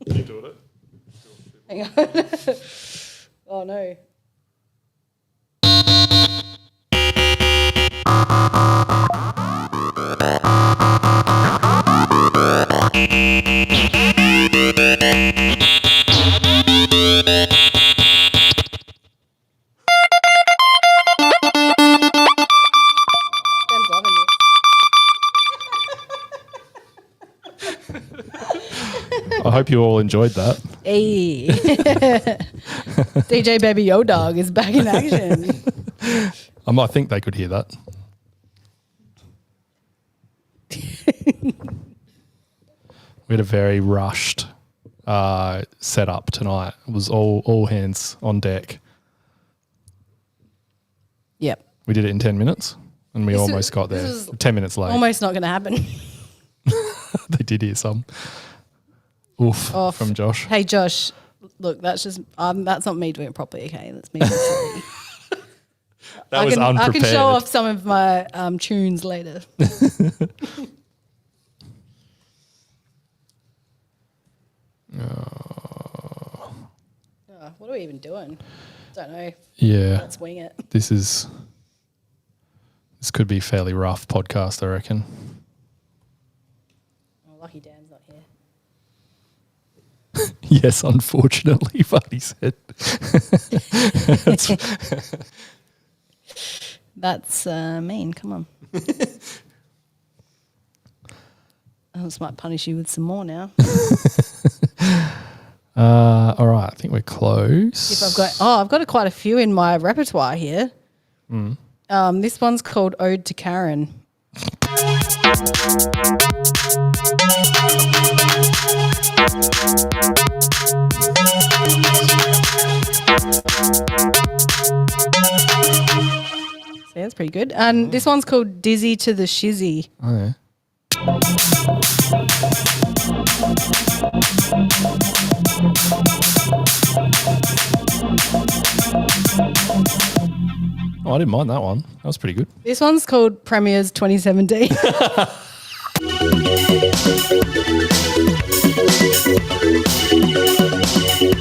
You doing it? Hang on. Oh, no. Ben's loving it. I hope you all enjoyed that. Hey. DJ Baby Yo Dog is back in action. I think they could hear that. We had a very rushed setup tonight. It was all hands on deck. Yep. We did it in 10 minutes and we This almost is- got there. this is 10 minutes late. Almost not going to happen. They did hear some. Oof, Off. from Josh. Hey, Josh, look, that's not me doing it properly, okay? That's me. Silly. That was I unprepared. can show off some of my tunes later. What are we even doing? Don't know. Yeah. Let's wing it. This could be a fairly rough podcast, I reckon. Oh, lucky Dan's not here. Yes, unfortunately, what he said. That's mean. Come on. This might punish you with some more now. All right, I think we're close. If I've got quite a few in my repertoire here. This one's called Ode to Karen. So that's pretty good. And this one's called Dizzy to the Shizzy. Oh, yeah. Oh, I didn't mind that one. That was pretty good. This one's called Premiers 2017.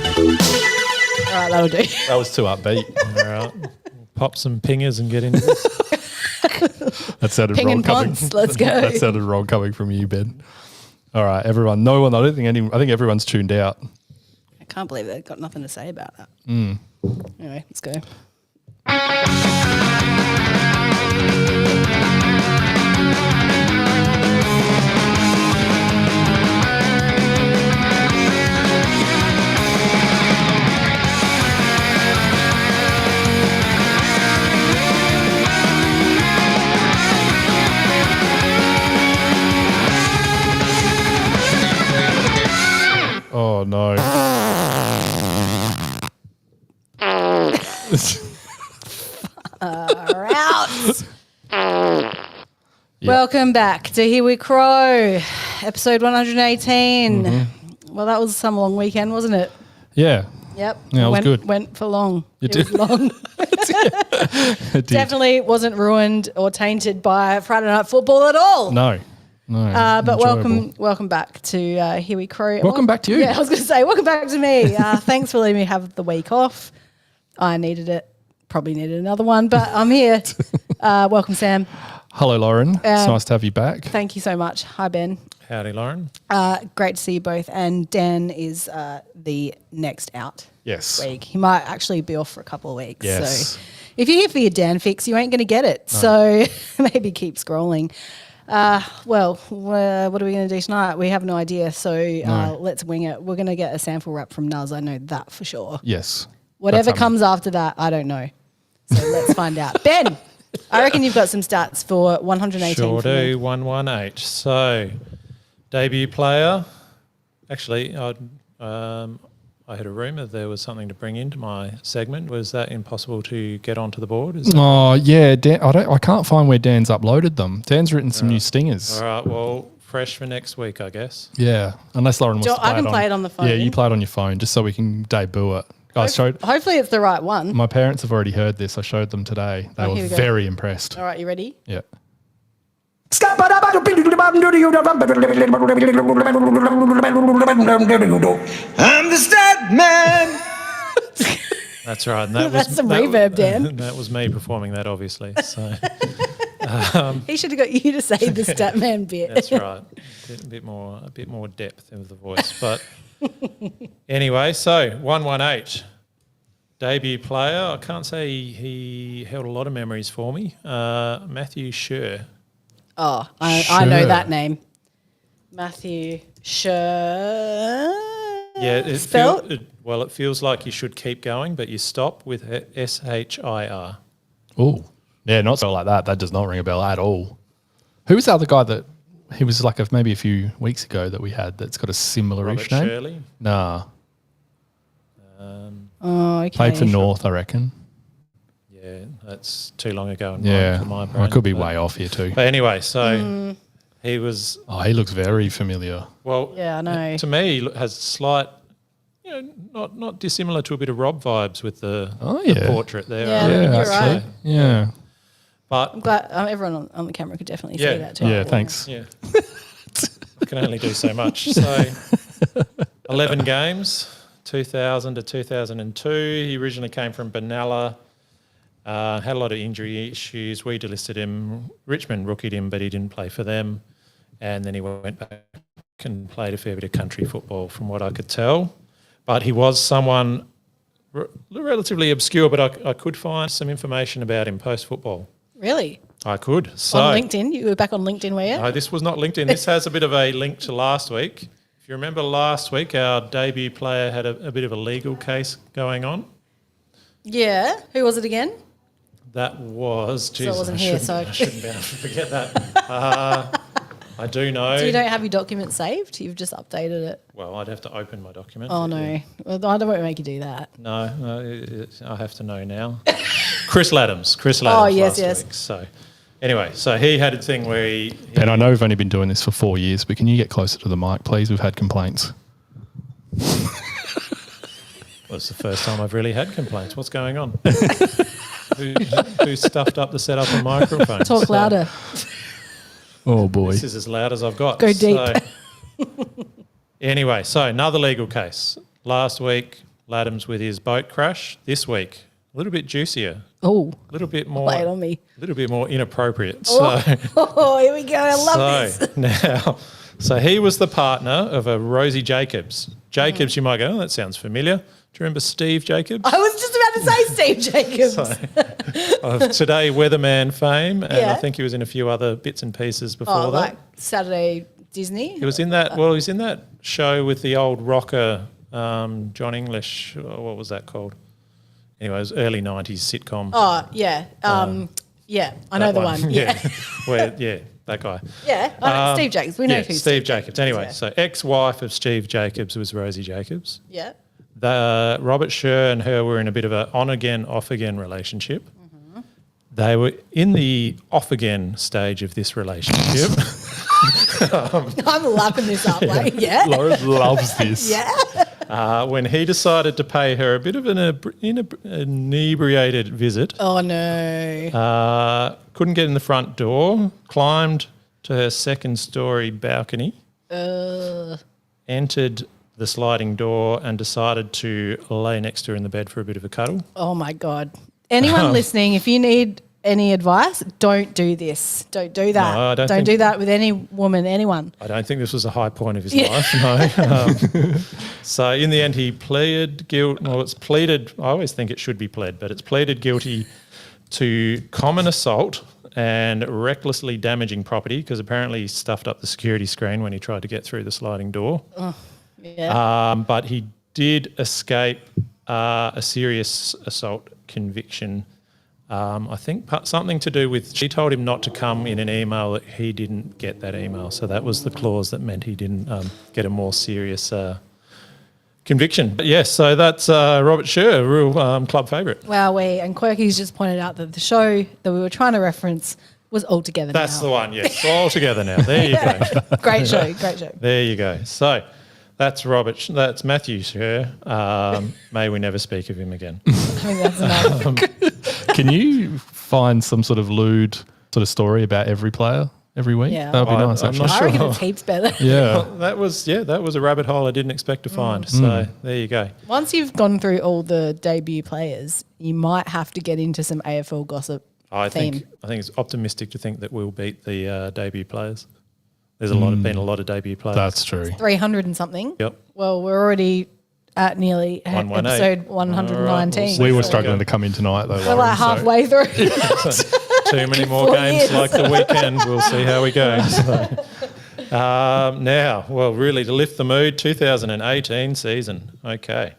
All right, that'll do. That was too upbeat. All right. Pop some pingers and get into this. That sounded Ping wrong and coming. ponce, let's go. That sounded wrong coming from you, Ben. All right, everyone. No one. I think everyone's tuned out. I can't believe they've got nothing to say about that. Anyway, let's go. Oh no. Welcome back to Here We Crow, episode 118. Well, that was some long weekend, wasn't it? Yeah. Yep. Yeah, it was good. Went for long. It Was did. long. It did. Definitely wasn't ruined or tainted by Friday Night Football at all. No. But Enjoyable. welcome back to Here We Crow. Welcome back to you. Yeah, I was going to say, welcome back to me. Thanks for letting me have the week off. I needed it. Probably needed another one, but I'm here. Welcome, Sam. Hello, Lauren. It's nice to have you back. Thank you so much. Hi, Ben. Howdy, Lauren. Great to see you both. And Dan is the next out Yes. week. He might actually be off for a couple of weeks. Yes. So if you're here for your Dan fix, you ain't going to get it. No. So maybe keep scrolling. What are we going to do tonight? We have no idea. So let's wing it. We're going to get a SANFL Wrap from Nuzz. I know that for sure. Yes. Whatever That's comes after that, I don't know. So let's find out. Ben, I reckon you've got some stats for 118. Sure for me. do, 118. So, debut player. Actually, I had a rumour there was something to bring into my segment. Was that impossible to get onto the board? Is that Oh yeah, Dan, I can't find where Dan's uploaded them. Dan's written some new stingers. all right? Well, fresh for next week, I guess. Yeah, unless Lauren wants to play I can play it on the phone. Yeah, you play it on your phone just so we can debut it. I showed. Hopefully it's the right one. My parents have already heard this. I showed them today. They here were we go. very impressed. All right, you ready? Yeah. the stat man. That's right. And that That's was, some that, reverb, Dan. That was me performing that, obviously. So He should have got you to say the Statman bit. that's right. A bit more depth of the voice. But anyway, so 118. Debut player. I can't say he held a lot of memories for me. Matthew Scher. Oh, I know Sure. that name. Matthew Sher. Yeah, Spelt? It feels like you should keep going, but you stop with SHIR. Oh, yeah, not so like that. That does not ring a bell at all. Who was the other guy that he was like maybe a few weeks ago that we had that's got a similar-ish Robert name? Shirley. Nah, Oh, okay. played for North, I reckon. Yeah, that's too long ago Yeah, for my I brain. could be but- way off here too. But anyway, so he was, Oh, he looks very familiar. well, Yeah, I know. to me, has slight, not dissimilar to a bit of Rob vibes with the yeah. portrait there. Yeah, I you're reckon. right. actually. Yeah, But I'm glad everyone on the camera could definitely Yeah. see that too. yeah. Thanks. yeah, I can only do so much. So 11 games, 2000 to 2002. He originally came from Benalla. Had a lot of injury issues. We delisted him. Richmond rookied him, but he didn't play for them. And then he went back and played a fair bit of country football, from what I could tell. But he was someone relatively obscure, but I could find some information about him post-football. Really? I could. So, On LinkedIn? You were back on LinkedIn, were you? no, this was not LinkedIn. This has a bit of a link to last week. If you remember last week, our debut player had a bit of a legal case going on. Yeah. Who was it again? That was, I wasn't here, so- I shouldn't be able to forget that. I do know. So you don't have your document saved? You've just updated it. Well, I'd have to open my document. Oh, no. Well, I don't want to make you do that. No, I have to know now. Chris Laddams. Oh, yes, last yes. week. So anyway, so he had a thing where he And I know we've only been doing this for 4 years, but can you get closer to the mic, please? We've had complaints. well, it's the first time I've really had complaints. What's going on? who stuffed up the setup on microphones? Talk louder. Oh boy. This is as loud as I've got. Go deep. Anyway, so another legal case. Last week, Laddams with his boat crash. This week, a little bit juicier, Oh, a little bit more, lay it on me. a little bit more inappropriate. Oh, here we go. I love this. Now, so he was the partner of a Rosie Jacobs. Jacobs, you might go, oh, that sounds familiar. Do you remember Steve Jacobs? I was just about to say Steve Jacobs. Of Today Weatherman fame, and I Yeah. think he was in a few other bits and pieces before Oh, that. like Saturday Disney? He was in that. Well, he was in that show with the old rocker, John English. What was that called? Anyway, it was early '90s sitcom. Oh, yeah. Yeah, I know That the one. Yeah, that guy. Yeah, Steve Jacobs. We know who Steve Jacobs. Anyway, yeah. so ex-wife of Steve Jacobs was Rosie Jacobs. Yeah. Robert Scher and her were in a bit of an on-again, off-again relationship. Mm-hmm. They were in the off-again stage of this relationship. I'm lapping this up. Like, yeah. Lauren loves this. Yeah. When he decided to pay her a bit of an inebriated visit. Oh, no. Couldn't get in the front door, climbed to her second-story balcony, entered the sliding door and decided to lay next to her in the bed for a bit of a cuddle. Oh, my God. Anyone listening, if you need any advice, don't do this. Don't do that. No, I don't don't think- do that with any woman, anyone. I don't think this was a high point of his life, no. So in the end, he pleaded guilty. Well, it's pleaded. I always think it should be pled, but it's pleaded guilty to common assault and recklessly damaging property because apparently he stuffed up the security screen when he tried to get through the sliding door. Yeah. But he did escape a serious assault conviction. I think something to do with she told him not to come in an email that he didn't get that email. So that was the clause that meant he didn't get a more serious conviction. But yes, so that's Robert Scher, a real club favourite. Wowee. And Quirky's just pointed out that the show that we were trying to reference was All Together Now. That's the one, yes. All together now. There you go. Great show, great show. There you go. So that's That's Matthew Scher. May we never speak of him again. I think that's enough. Can you find some sort of lewd sort of story about every player? every week? Yeah. That would be nice, I'm actually. not I reckon sure. it's heaps better. Yeah. That was a rabbit hole I didn't expect to find. So there you go. Once you've gone through all the debut players, you might have to get into some AFL gossip I theme. think it's optimistic to think that we'll beat the debut players. There's been a lot of debut players. That's true. 300 and something. Yep. Well, we're already at nearly 118. episode 119. We were So- struggling to come in tonight, though. We're like halfway through. Too many more 4 games years. like the weekend. We'll see how we go. So, now, well, really, to lift the mood, 2018 season. Okay.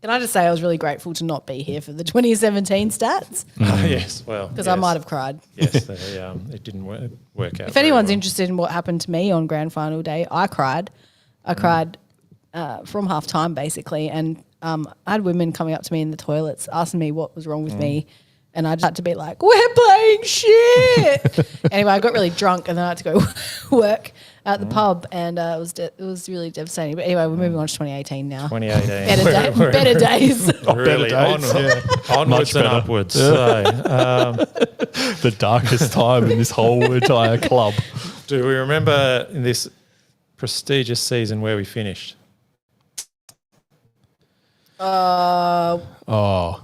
Can I just say I was really grateful to not be here for the 2017 stats Yes, well. because I might have cried. Yes, it didn't work out. If very anyone's well. interested in what happened to me on grand final day, I cried. I cried from half time basically, and I had women coming up to me in the toilets asking me what was wrong with me, and I just had to be like, "We're playing shit." Anyway, I got really drunk, and then I had to go work at the pub, and it was really devastating. But anyway, we're moving on to 2018 now. 2018. Better days. Really, days, onwards and better. upwards. So, The darkest time in this whole entire club. do we remember in this prestigious season where we finished? Oh,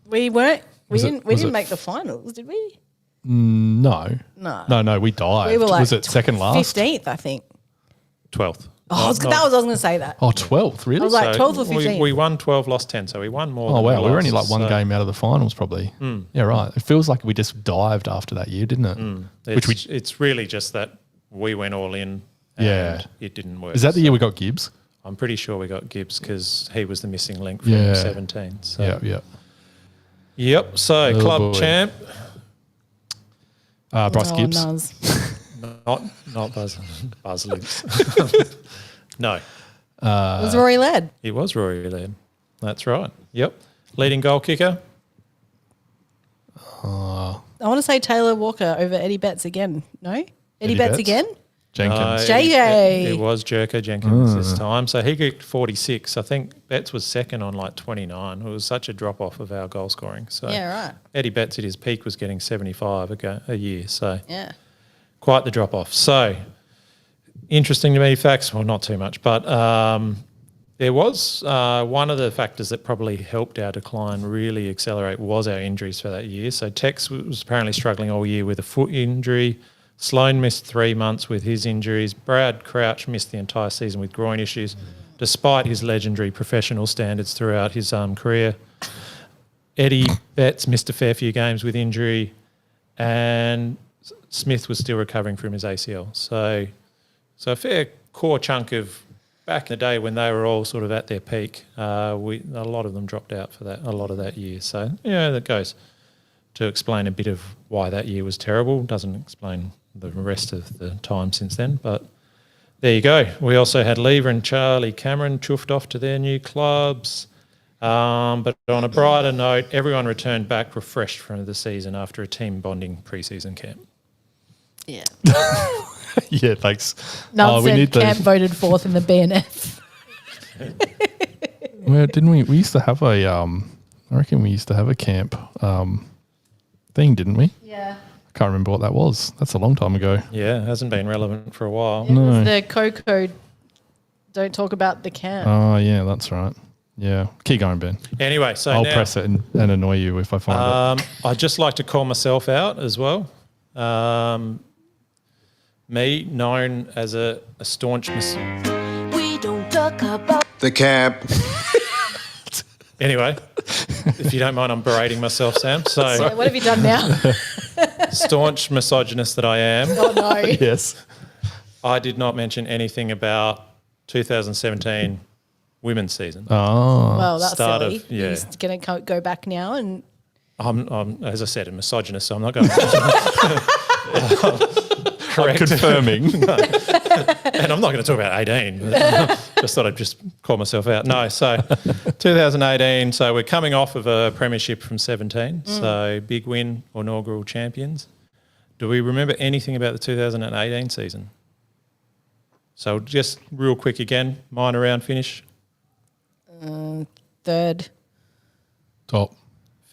We weren't. We Was it- didn't. We was didn't it- make the finals, did we? no. No, we died. We were like was it second last? 15th, I think. 12th. Oh, I was going to say that. Oh, 12th, really? I was like 12th or 15th. We won 12, lost 10, so we won more. Oh, than wow. We were only lost, like one so game out of the finals, probably. Yeah, right. It feels like we just dived after that year, didn't it? It's really just that we went all in. And Yeah. it didn't work. Is that the year we got Gibbs? I'm pretty sure we got Gibbs because he was the missing link from Yeah. 17. So. Yeah, yeah. Yep. So Oh, club boy. champ, Bryce Gibbs. Nuzz. not Buzz Lips. No, It was Rory Ladd. it was Rory Laird. That's right. Yep. Leading goal kicker. I want to say Taylor Walker over Eddie Betts again. No? Eddie Betts Betts? again? Jenkins. JJ. It was Jerker Jenkins this time. So he got 46. I think Betts was second on like 29. It was such a drop off of our goal scoring. So Yeah, right. Eddie Betts at his peak was getting 75 a year. So Yeah. quite the drop off. So interesting to me facts. Well, not too much, but there was one of the factors that probably helped our decline really accelerate was our injuries for that year. So Tex was apparently struggling all year with a foot injury. Sloan missed 3 months with his injuries. Brad Crouch missed the entire season with groin issues, despite his legendary professional standards throughout his career. Eddie Betts missed a fair few games with injury, and Smith was still recovering from his ACL. So a fair core chunk of back in the day when they were all sort of at their peak, a lot of them dropped out for a lot of that year. So yeah, that goes to explain a bit of why that year was terrible. Doesn't explain the rest of the time since then, but there you go. We also had Lever and Charlie Cameron chuffed off to their new clubs. But on a brighter note, everyone returned back refreshed from the season after a team bonding pre-season camp. Yeah. Yeah, thanks. Nuzz we said need Camp those. voted fourth in the BNF. Well, didn't we? We used to have a. I reckon we used to have a camp thing, didn't we? Yeah. I can't remember what that was. That's a long time ago. Yeah, hasn't been relevant for a while. It was the Coco don't talk about the camp. Oh, yeah, that's right. Yeah. Keep going, Ben. Anyway, so I'll now, press it and annoy you if I find it. I'd just like to call myself out as well. Me, known as a staunch We don't talk about The camp. Anyway, if you don't mind, I'm berating myself, Sam. So Yeah, what have you done now? staunch misogynist that I am, Oh, no. Yes. I did not mention anything about 2017 women's season. Oh. Well, that's Start silly. of- yeah. He's going to go back now and I'm, as I said, a misogynist, so I'm not going to correct Confirming. and I'm not going to talk about 18. Just thought I'd just call myself out. No, so 2018, so we're coming off of a premiership from 17, so big win, inaugural champions. Do we remember anything about the 2018 season? So just real quick again, minor round finish, third. Top.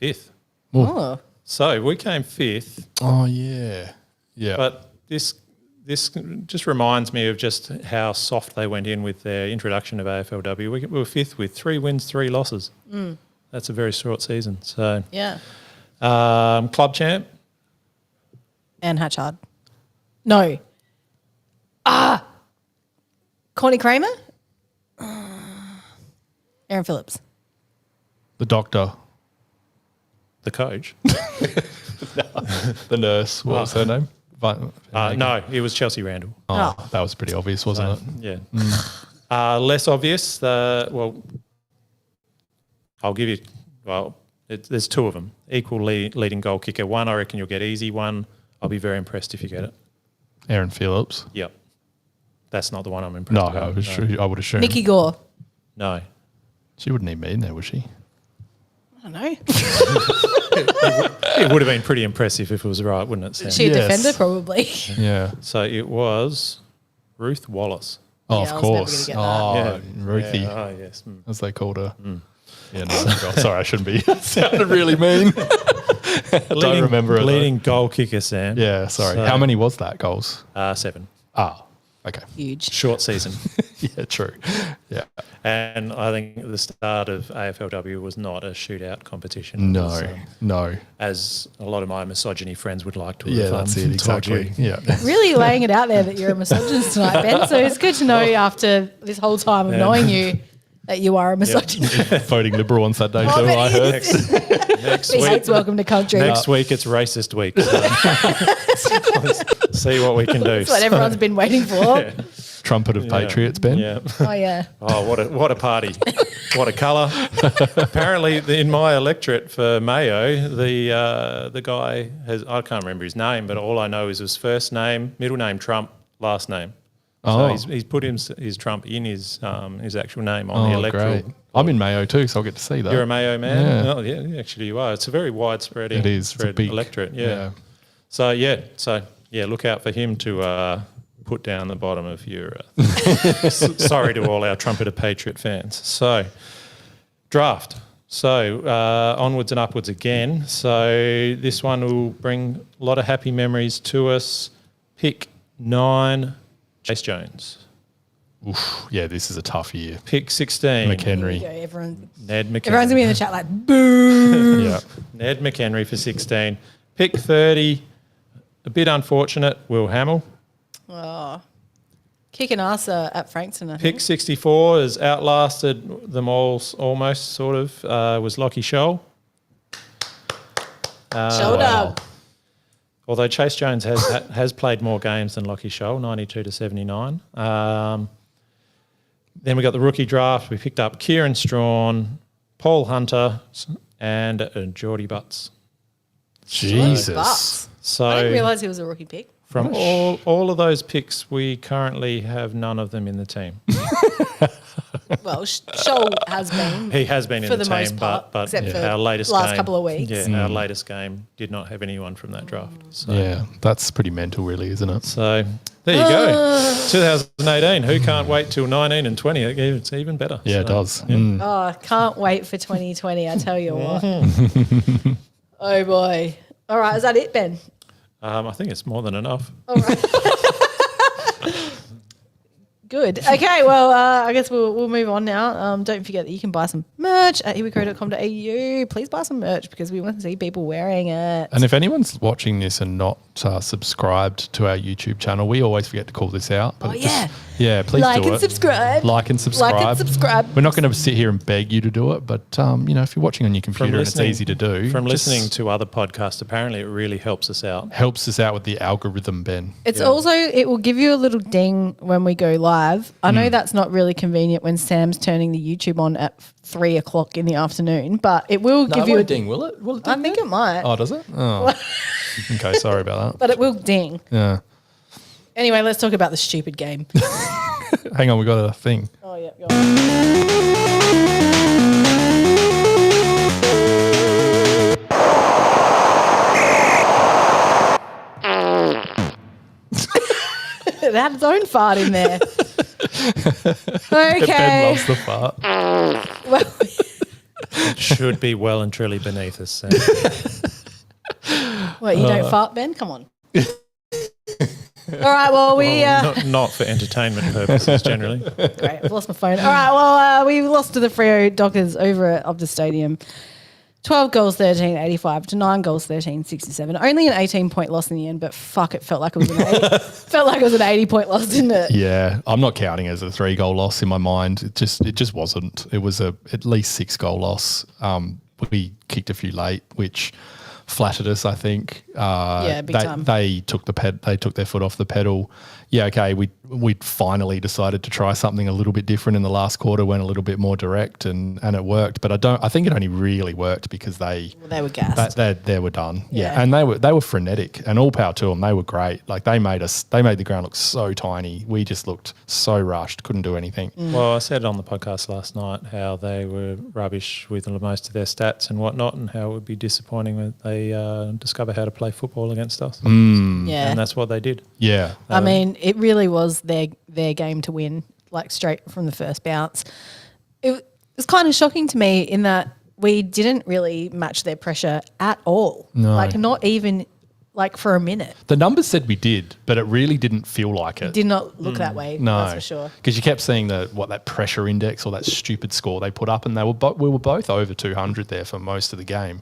5th. Oh. So we came 5th, Oh, yeah. Yeah. but this just reminds me of just how soft they went in with their introduction of AFLW. We were fifth with 3 wins, 3 losses. That's a very short season. So Yeah. club champ. Anne Hatchard. No. Corny Kramer? Aaron Phillips. The doctor. The coach. The nurse. What was her name? No, it was Chelsea Randall. Oh, that was pretty obvious, wasn't it? Yeah. Less obvious. I'll give you. Well, there's 2 of them. Equal leading goal kicker. One, I reckon you'll get easy. One, I'll be very impressed if you get it. Aaron Phillips. Yep. That's not the one I'm impressed No, with. I would assume. Nikki Gore. No. She wouldn't even be in there, would she? I don't know. It would have been pretty impressive if it was right, wouldn't it, Sam? Is she a Yes. defender? Probably. Yeah. So it was Ruth Wallace. Oh, Yeah, of I was never course. gonna get that. Oh, Ruthie, Yeah, oh, yes. as they called her. Yeah, no, God, sorry, I shouldn't be. Sounded really mean. Don't remember it. Leading goal kicker, Sam. Yeah, sorry. So- How many was that, goals? 7. Ah, okay. Huge. Short season. Yeah, true. Yeah. And I think the start of AFLW was not a shootout competition. It No, was, no. as a lot of my misogyny friends would like to Yeah, have that's it, told you. exactly. Yeah. Really laying it out there that you're a misogynist tonight, Ben. So it's good to know after this whole time of knowing you that you are a misogynist. Voting Liberal on Saturday, Oh, too, but I he heard. is. Next He week, hates welcome to country. next week it's racist week. So let's see what we can do. That's what everyone's been waiting for. Trumpet of Patriots, Ben. Yeah. Oh, yeah. Oh, what a party! What a colour! Apparently, in my electorate for Mayo, the guy I can't remember his name, but all I know is his first name, middle name Trump, last name. Oh. So he's put his Trump in his actual name on the Oh, electoral. great. I'm in Mayo too, so I'll get to see that. You're a Mayo man? Yeah. Oh, yeah, actually you are. It's a very widespread It is. It's a big electorate. Yeah. So look out for him to put down the bottom of your. Sorry to all our Trumpeter Patriot fans. So draft. So onwards and upwards again. So this one will bring a lot of happy memories to us. Pick 9, Chase Jones. Oof, yeah, this is a tough year. Pick 16, There you McHenry. go, everyone. Ned McHenry. Everyone's going to be in the chat like, boo. Yeah. Ned McHenry for 16. Pick 30, a bit unfortunate, Will Hamill. Oh. Kicking ass at Frankston, I Pick think. 64 has outlasted them all almost, sort of, was Lockie Scholl. Shoulder. Although Chase Jones has played more games than Lockie Scholl, 92 to 79. Then we got the rookie draft. We picked up Kieran Strawn, Paul Hunter, and Geordie Butts. Jesus. Bucks. So I didn't realise he was a rookie pick. from all of those picks, we currently have none of them in the team. Well, Shoal has been. He has been in For the the team, most part, but except for our latest last game, couple of weeks. Yeah, our latest game did not have anyone from that draft. So, Yeah, that's pretty mental, really, isn't it? so there you go. 2018. Who can't wait till 19 and 20? It's even better. Yeah, it So, does. yeah. Mm. Oh, I can't wait for 2020, I tell you what. Oh, boy. All right, is that it, Ben? I think it's more than enough. All right. Good. Okay, well, I guess we'll move on now. Don't forget that you can buy some merch at iwicro.com.au. Please buy some merch because we want to see people wearing it. And if anyone's watching this and not subscribed to our YouTube channel, we always forget to call this out. But Oh, yeah. please Like do and it. subscribe. Like and subscribe. Like and subscribe. We're not going to sit here and beg you to do it, but if you're watching on your computer and it's easy to do, From just listening to other podcasts, apparently it really helps us out. helps us out with the algorithm, Ben. It's also, it will give you a little ding when we go live. I know that's not really convenient when Sam's turning the YouTube on at 3 o'clock in the afternoon, but it will give you a ding. will it? Will it I think it might, Oh, does it? Oh. Okay, sorry about but it will ding. that. Anyway, let's talk about the stupid game. Yeah. Hang on, we got a thing. Oh, yeah. Go on. It had its own fart in there. Ben Okay. loves the fart. Well, It should be well and truly beneath us. Sam. what, you don't fart, Ben? Come on. right, well, Not for entertainment purposes generally. Great, I've lost my phone. All right, well, we lost to the Freo Dockers over at Optus Stadium. 12 goals, 13, 85 to 9 goals, 13, 67. Only an 18-point loss in the end, but fuck, it felt like it was an 80-point loss, didn't it? Yeah, I'm not counting it as a 3-goal loss in my mind. It just wasn't. It was a at least 6-goal loss. We kicked a few late, which flattered us, I think. Big time. They took their foot off the pedal. Yeah, okay, we finally decided to try something a little bit different in the last quarter, went a little bit more direct, and it worked. But I think it only really worked because they were gassed. They were done. Yeah. And they were frenetic, and all power to them. They were great. Like they made the ground look so tiny. We just looked so rushed, couldn't do anything. Well, I said on the podcast last night how they were rubbish with most of their stats and whatnot, and how it would be disappointing when they discover how to play football against us. Yeah. And that's what they did. Yeah. I mean, it really was their game to win, like straight from the first bounce. It was kind of shocking to me in that we didn't really match their pressure at all. No. Like not even like for a minute. The numbers said we did, but it really didn't feel like it. Did not look that way, No, that's for sure. Because you kept seeing that pressure index or that stupid score they put up, and we were both over 200 there for most of the game.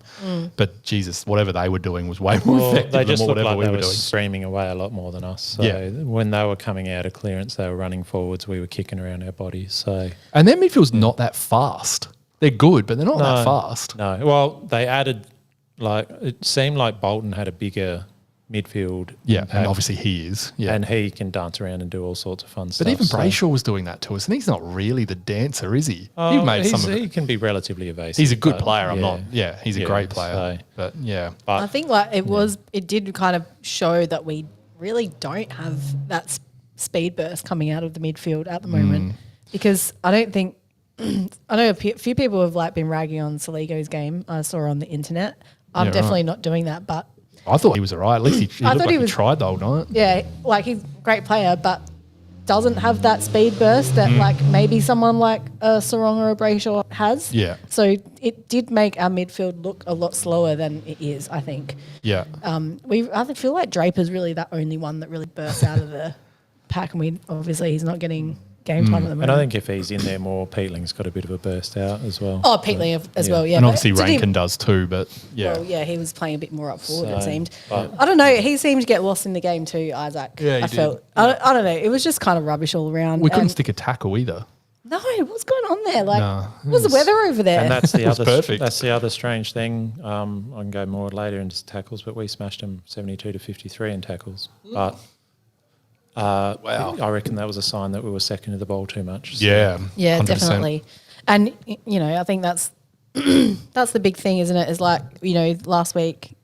But Jesus, whatever they were doing was way more effective They just than looked whatever like we they were were doing. streaming away a lot more than us. So Yeah. when they were coming out of clearance, they were running forwards. We were kicking around our bodies. So And their midfield's not that fast. They're good, but they're not that fast. No, well, they added it seemed like Bolton had a bigger midfield. Yeah, impact, and obviously he is. Yeah. and he can dance around and do all sorts of fun stuff. But even so- Brayshaw was doing that to us, and he's not really the dancer, is he? Oh, He made some of he it. can be relatively evasive. He's a good but player. He's a great player. so- But yeah. but I think like it did kind of show that we really don't have that speed burst coming out of the midfield at the moment, because I don't think I know a few people have like been ragging on Saligo's game. I saw on the internet. I'm Yeah, definitely right. not doing that, but I thought he was all right. At least he I looked thought like he he was- tried the whole night. yeah, like he's a great player, but doesn't have that speed burst that like maybe someone like a Sarong or a Brayshaw has. Yeah. So it did make our midfield look a lot slower than it is, I think. Yeah. I feel like Draper's really the only one that really bursts out of the pack, and he's not getting game time at the moment. and I think if he's in there more, Peatling's got a bit of a burst out as well. Oh, Peatley as well, yeah. and but obviously did he- Rankin does too, but yeah. Well, yeah, he was playing a bit more up forward, it So, seemed. but- I don't know. He seemed to get lost in the game too, Isaac. Yeah, he I did. felt. I don't know. It was just kind of rubbish all around. We couldn't And- stick a tackle either. No, what's going on there? Like, No, what's the weather over there? And that's the was other. perfect. That's the other strange thing. I can go more later into tackles, but we smashed them 72 to 53 in tackles. But Wow. I reckon that was a sign that we were second to the ball too much. So- Yeah. Yeah, 100%. definitely. And I think that's that's the big thing, isn't it? Is like, last week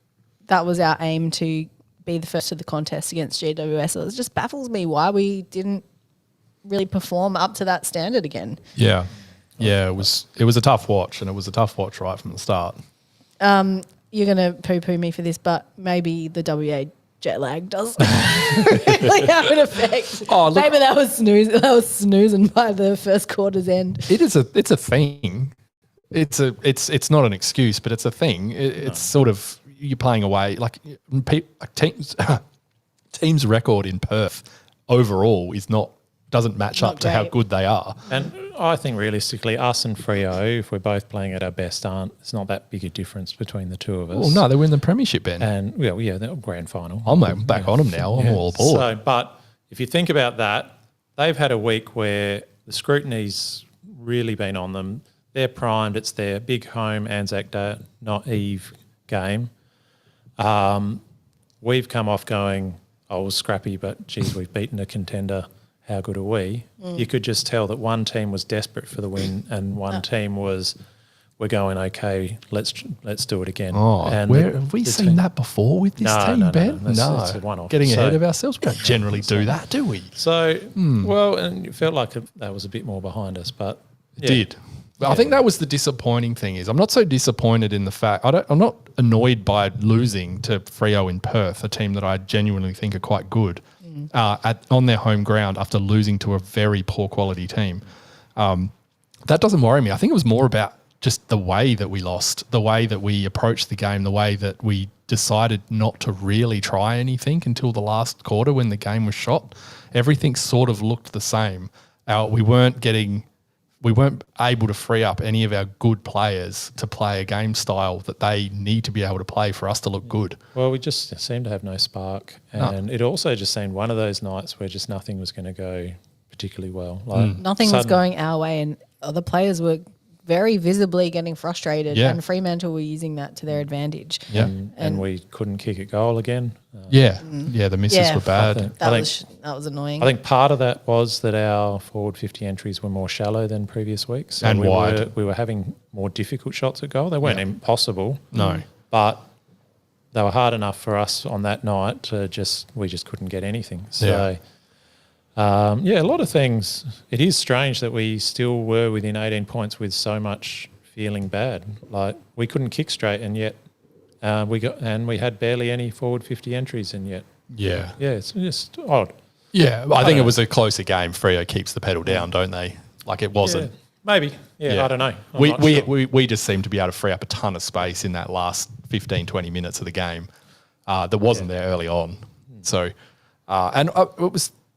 that was our aim to be the first to the contest against GWS. So it just baffles me why we didn't really perform up to that standard again. Yeah. Yeah, it was a tough watch, and it was a tough watch right from the start. You're gonna poo-poo me for this, but maybe the WA jet lag does really have an effect. Oh, look- Maybe that was snoozing by the first quarter's end. It's a thing. It's not an excuse, but it's a thing. It's sort of you're playing away like teams record in Perth overall doesn't match Not up to how great. good they are. And I think realistically, us and Freo, if we're both playing at our best, it's not that big a difference between the two of us. Well, no, they were in the premiership, Ben. And the grand final. I'm back on them now. I'm all aboard. So, but if you think about that, they've had a week where the scrutiny's really been on them. They're primed. It's their big home Anzac Day, not Eve game. We've come off going, it was scrappy, but geez, we've beaten a contender. How good are we? You could just tell that one team was desperate for the win and one team was, we're going, okay, let's do it again. Oh, and have we seen that before with this No, team, no, Ben? that's a one-off. Getting ahead So- of ourselves. We don't generally do that, do we? So, well, and it felt like that was a bit more behind us, but It did. But I think that was the disappointing thing is I'm not so disappointed in the fact I'm not annoyed by losing to Freo in Perth, a team that I genuinely think are quite good on their home ground after losing to a very poor quality team. That doesn't worry me. I think it was more about just the way that we lost, the way that we approached the game, the way that we decided not to really try anything until the last quarter when the game was shot. Everything sort of looked the same. We weren't able to free up any of our good players to play a game style that they need to be able to play for us to look good. Well, we just seemed to have no spark. And it also just seemed one of those nights where just nothing was going to go particularly well. Nothing was going our way, and other players were very visibly getting frustrated, and Fremantle were using that to their advantage. Yeah. And we couldn't kick a goal again. The misses were bad. That was annoying. I think part of that was that our forward 50 entries were more shallow than previous weeks. So and wide. We were having more difficult shots at goal. They weren't impossible. No. But they were hard enough for us on that night to we just couldn't get anything. So, a lot of things. It is strange that we still were within 18 points with so much feeling bad. Like, we couldn't kick straight, and yet we had barely any forward 50 entries, and yet it's just odd. Yeah, I think it was a closer game. Freo keeps the pedal down, don't they? Like, it wasn't. Maybe. Yeah, I don't know. We just seemed to be able to free up a ton of space in that last 15, 20 minutes of the game that wasn't there early on. So,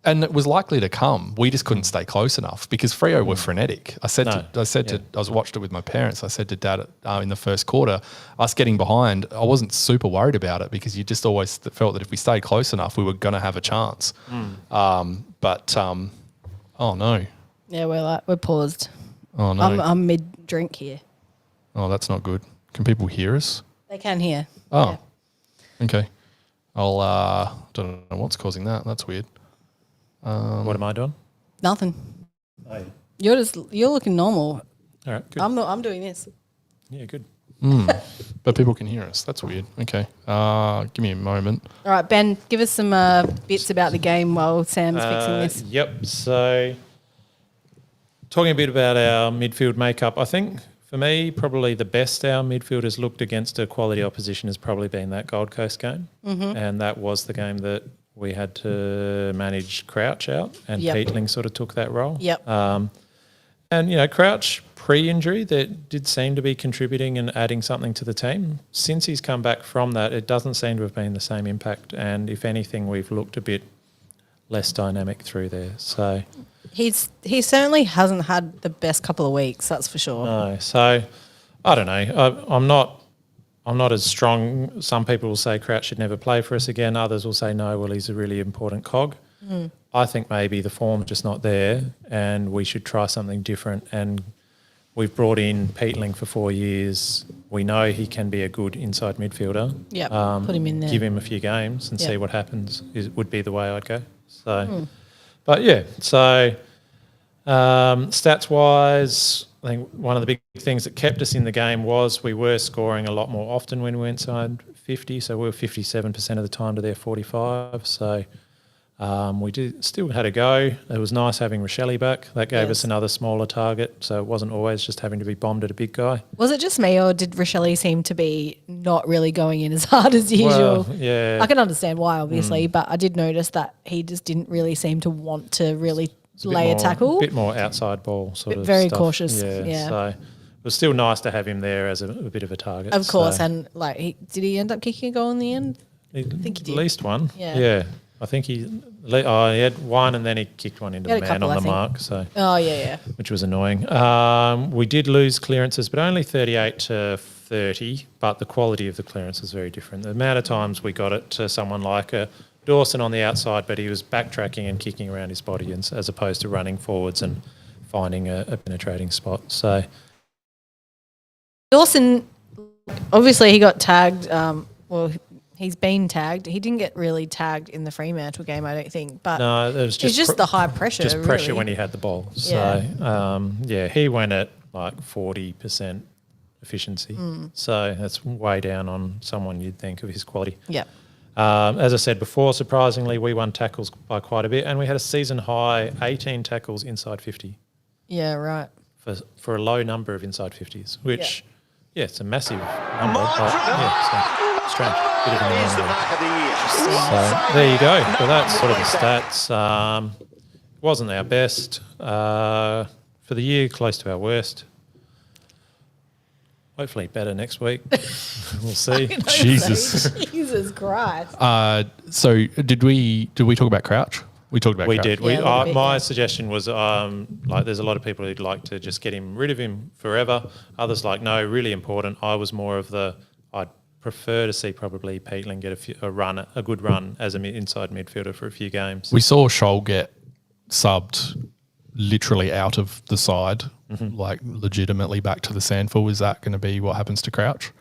and it was likely to come. We just couldn't stay close enough because Freo were frenetic. I watched it with my parents. I said to Dad in the first quarter, us getting behind, I wasn't super worried about it because you just always felt that if we stayed close enough, we were going to have a chance. Oh no. Yeah, we're paused. Oh no. I'm mid drink here. Oh, that's not good. Can people hear us? They can hear. Oh, okay. I'll don't know what's causing that. That's weird. What am I doing? Nothing. Oh. You're looking normal. All right, good. I'm doing this. Yeah, good. But people can hear us. That's weird. Okay. Give me a moment. All right, Ben, give us some bits about the game while Sam's fixing this. Yep. So, talking a bit about our midfield makeup, I think for me, probably the best our midfield has looked against a quality opposition has probably been that Gold Coast game. And that was the game that we had to manage Crouch out, and Peatling sort of took that role. Yep. And, Crouch, pre-injury, that did seem to be contributing and adding something to the team. Since he's come back from that, it doesn't seem to have been the same impact. And if anything, we've looked a bit less dynamic through there. So he certainly hasn't had the best couple of weeks, that's for sure. No. So I don't know. I'm not as strong. Some people will say Crouch should never play for us again. Others will say no, well, he's a really important cog. I think maybe the form's just not there and we should try something different. And we've brought in Peatling for 4 years. We know he can be a good inside midfielder. Yeah, put him in there. Give him a few games and see what happens would be the way I'd go. So, but yeah, so stats-wise, I think one of the big things that kept us in the game was we were scoring a lot more often when we went inside 50. So we were 57% of the time to their 45. So we still had a go. It was nice having Rochelle back. That gave us another smaller target. So it wasn't always just having to be bombed at a big guy. Was it just me, or did Rochelle seem to be not really going in as hard as usual? Well, yeah. I can understand why, obviously, but I did notice that he just didn't really seem to want to really lay a tackle. A bit more outside ball sort of very stuff. cautious. Yeah. So it was still nice to have him there as a bit of a target. Of course, and did he end up kicking a goal in the end? I think he did. At least one. Yeah. I think he had one and then he kicked one into the man on the mark. So which was annoying. We did lose clearances, but only 38 to 30. But the quality of the clearance was very different. The amount of times we got it to someone like a Dawson on the outside, but he was backtracking and kicking around his body as opposed to running forwards and finding a penetrating spot. So Dawson, obviously he got tagged. He's been tagged. He didn't get really tagged in the Fremantle game, I don't think. But no, it was just the high pressure. Just pressure when he had the ball. So he went at like 40% efficiency. So that's way down on someone you'd think of his quality. Yeah. As I said before, surprisingly, we won tackles by quite a bit, and we had a season high 18 tackles inside 50. Yeah, right. For a low number of inside 50s, which it's a massive number. But, strange. Bit of an anomaly. So there you go. So that's sort of the stats. Wasn't our best for the year, close to our worst. Hopefully better next week. We'll see. Jesus. Jesus Christ. So did we talk about Crouch? We talked about We Crouch. did. Yeah, a little bit, My yeah. suggestion was like there's a lot of people who'd like to just get rid of him forever. Others like, no, really important. I was more of I'd prefer to see probably Peatling get a good run as an inside midfielder for a few games. We saw Scholl get subbed literally out of the side, like legitimately back to the SANFL. Is that going to be what happens to Crouch?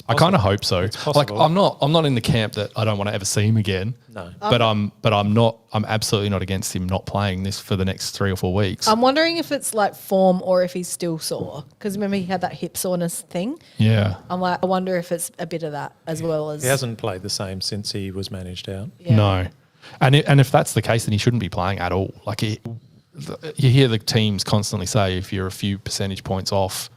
I kind of hope so. It's Like possible. I'm not in the camp that I don't want to ever see him again. No. But I'm absolutely not against him not playing this for the next 3 or 4 weeks. I'm wondering if it's like form or if he's still sore. Because remember he had that hip soreness thing. Yeah. I'm like, I wonder if it's a bit of that as well as. He hasn't played the same since he was managed out. Yeah. No. And if that's the case, then he shouldn't be playing at all. Like you hear the teams constantly say, if you're a few percentage points off,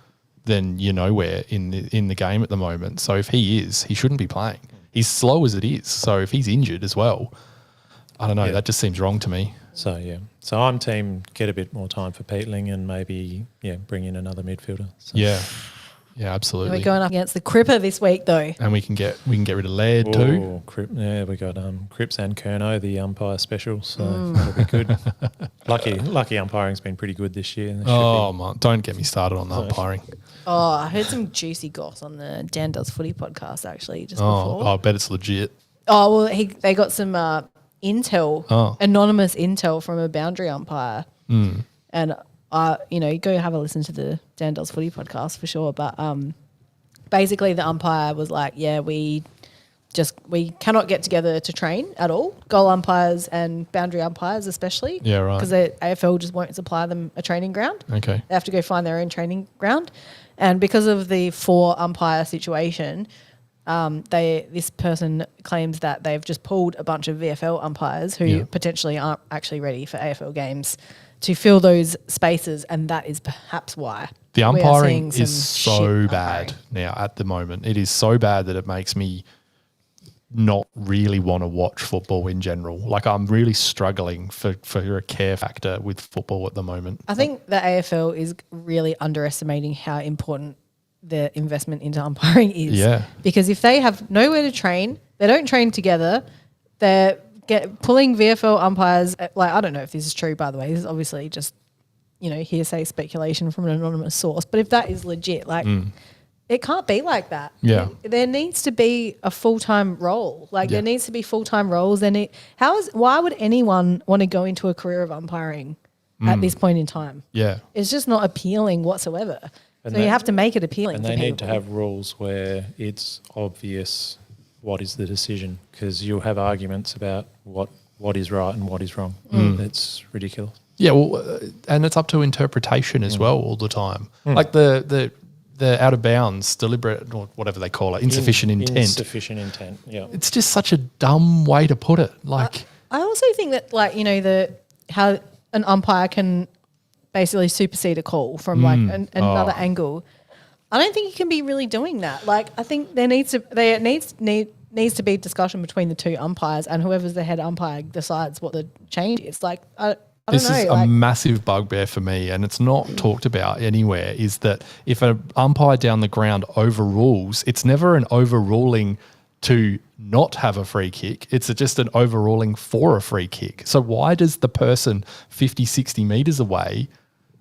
then you're nowhere in the game at the moment. So if he is, he shouldn't be playing. He's slow as it is. So if he's injured as well, I don't know. Yeah. That just seems wrong to me. So, yeah. So I'm team get a bit more time for Peatling and maybe, bring in another midfielder. So. Yeah. Yeah, absolutely. We're going up against the Cripper this week though. And we can get rid of Laird too. We got Cripps and Kerno, the umpire special, so that'll be good. Lucky umpiring's been pretty good this year. Oh, man, don't get me started on the umpiring. Oh, I heard some juicy goss on the Dan Does Footy podcast actually just Oh, before. I bet it's legit. Oh, well, they got some intel, anonymous intel from a boundary umpire. And, go have a listen to the Dan Does Footy podcast for sure. But basically the umpire was like, yeah, we cannot get together to train at all, goal umpires and boundary umpires especially. Yeah, right. Because the AFL just won't supply them a training ground. Okay. They have to go find their own training ground. And because of the 4 umpire situation, this person claims that they've just pulled a bunch of VFL umpires who potentially aren't actually ready for AFL games to fill those spaces, and that is perhaps why The we are umpiring seeing is some so shit bad umpiring. now at the moment. It is so bad that it makes me not really want to watch football in general. Like I'm really struggling for a care factor with football at the moment. I think the AFL is really underestimating how important the investment into umpiring is. Yeah. Because if they have nowhere to train, they don't train together, they're pulling VFL umpires. Like, I don't know if this is true, by the way. This is obviously just, hearsay speculation from an anonymous source. But if that is legit, it can't be like that. Yeah. There needs to be a full-time role. There needs to be full-time roles. And why would anyone want to go into a career of umpiring at this point in time? Yeah. It's just not appealing whatsoever. And so you have to make it appealing And for they people. need to have rules where it's obvious what is the decision, because you'll have arguments about what is right and what is wrong. It's ridiculous. Yeah, well, and it's up to interpretation as well all the time. Like the out of bounds, deliberate, or whatever they call it, insufficient intent. Insufficient intent, yeah. It's just such a dumb way to put it. Like, I also think that how an umpire can basically supersede a call from another angle. I don't think you can be really doing that. Like, I think there needs to be discussion between the 2 umpires, and whoever's the head umpire decides what the change is. Like, I don't this know. is a massive bugbear for me, and it's not talked about anywhere, is that if an umpire down the ground overrules, it's never an overruling to not have a free kick. It's just an overruling for a free kick. So why does the person 50, 60 metres away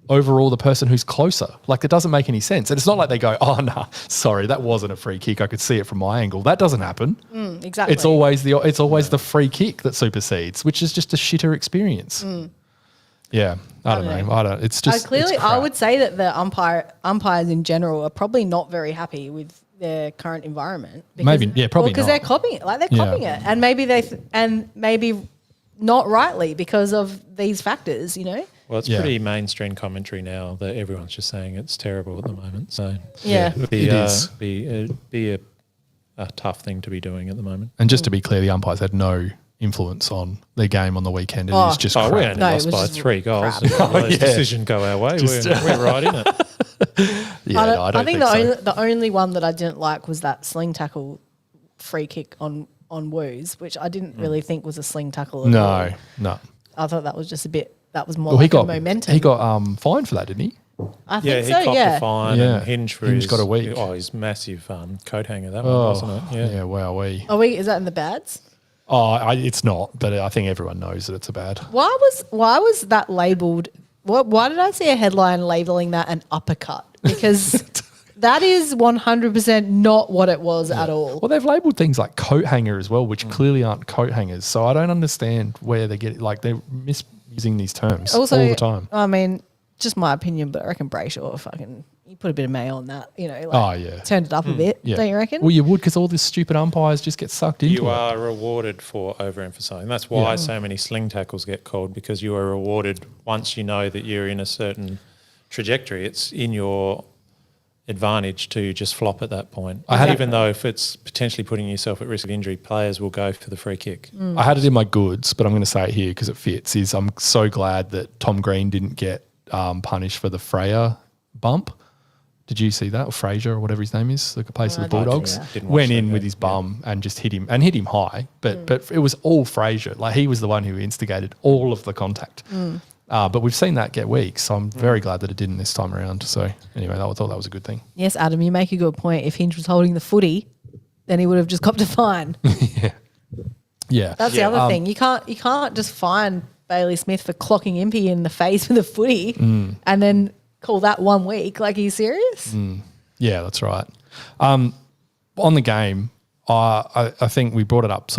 overrule the person who's closer? Like, it doesn't make any sense. And it's not like they go, oh, no, sorry, that wasn't a free kick. I could see it from my angle. That doesn't happen. Exactly. It's always the free kick that supersedes, which is just a shitter experience. Yeah, I don't know. It's just I would say that the umpires in general are probably not very happy with their current environment. Probably because not. they're copying it. Like, they're copying it, and maybe not rightly because of these factors. Well, it's pretty mainstream commentary now that everyone's just saying it's terrible at the moment. So it'd be a tough thing to be doing at the moment. And just to be clear, the umpires had no influence on their game on the weekend. It is just we crap. only lost by 3 goals. If those decisions go our way, we're right in it. I think so. the only one that I didn't like was that sling tackle free kick on Woos, which I didn't really think was a sling tackle at all. No. I thought that was just a bit. That was more Well, like a momentum. he got fined for that, didn't he? I Yeah, think he so. copped Yeah. a fine Yeah. and Hinge for Hinge his, got a week. his massive coat hanger, that one, wasn't it? yeah, wowee. Is that in the bads? It's not, but I think everyone knows that it's a bad. Why was that labelled? Why did I see a headline labelling that an uppercut? Because that is 100% not what it was at all. Well, they've labelled things like coat hanger as well, which clearly aren't coat hangers. So I don't understand where they get it. Like they're misusing these terms all the time. I mean, just my opinion, but I reckon Brayshaw fucking you put a bit of mayo on that, turned it up a bit, Yeah. don't you reckon? Well, you would because all these stupid umpires just get sucked into You it. are rewarded for overemphasising. That's why so many sling tackles get called, because you are rewarded once you know that you're in a certain trajectory. It's in your advantage to just flop at that point. Even though if it's potentially putting yourself at risk of injury, players will go for the free kick. I had it in my goods, but I'm going to say it here because it fits. I'm so glad that Tom Green didn't get punished for the Freya bump. Did you see that? Or Fraser or whatever his name is, the plays for the Bulldogs. Didn't watch Went that in game. with his bum and just hit him high. But it was all Fraser. Like he was the one who instigated all of the contact. But we've seen that get weak, so I'm very glad that it didn't this time around. So anyway, I thought that was a good thing. Yes, Adam, you make a good point. If Hinge was holding the footy, then he would have just copped a fine. Yeah. That's the other thing. You can't just fine Bailey Smith for clocking Impey in the face with a footy and then call that 1 week. Like, are you serious? Yeah, that's right. On the game, I think we brought it up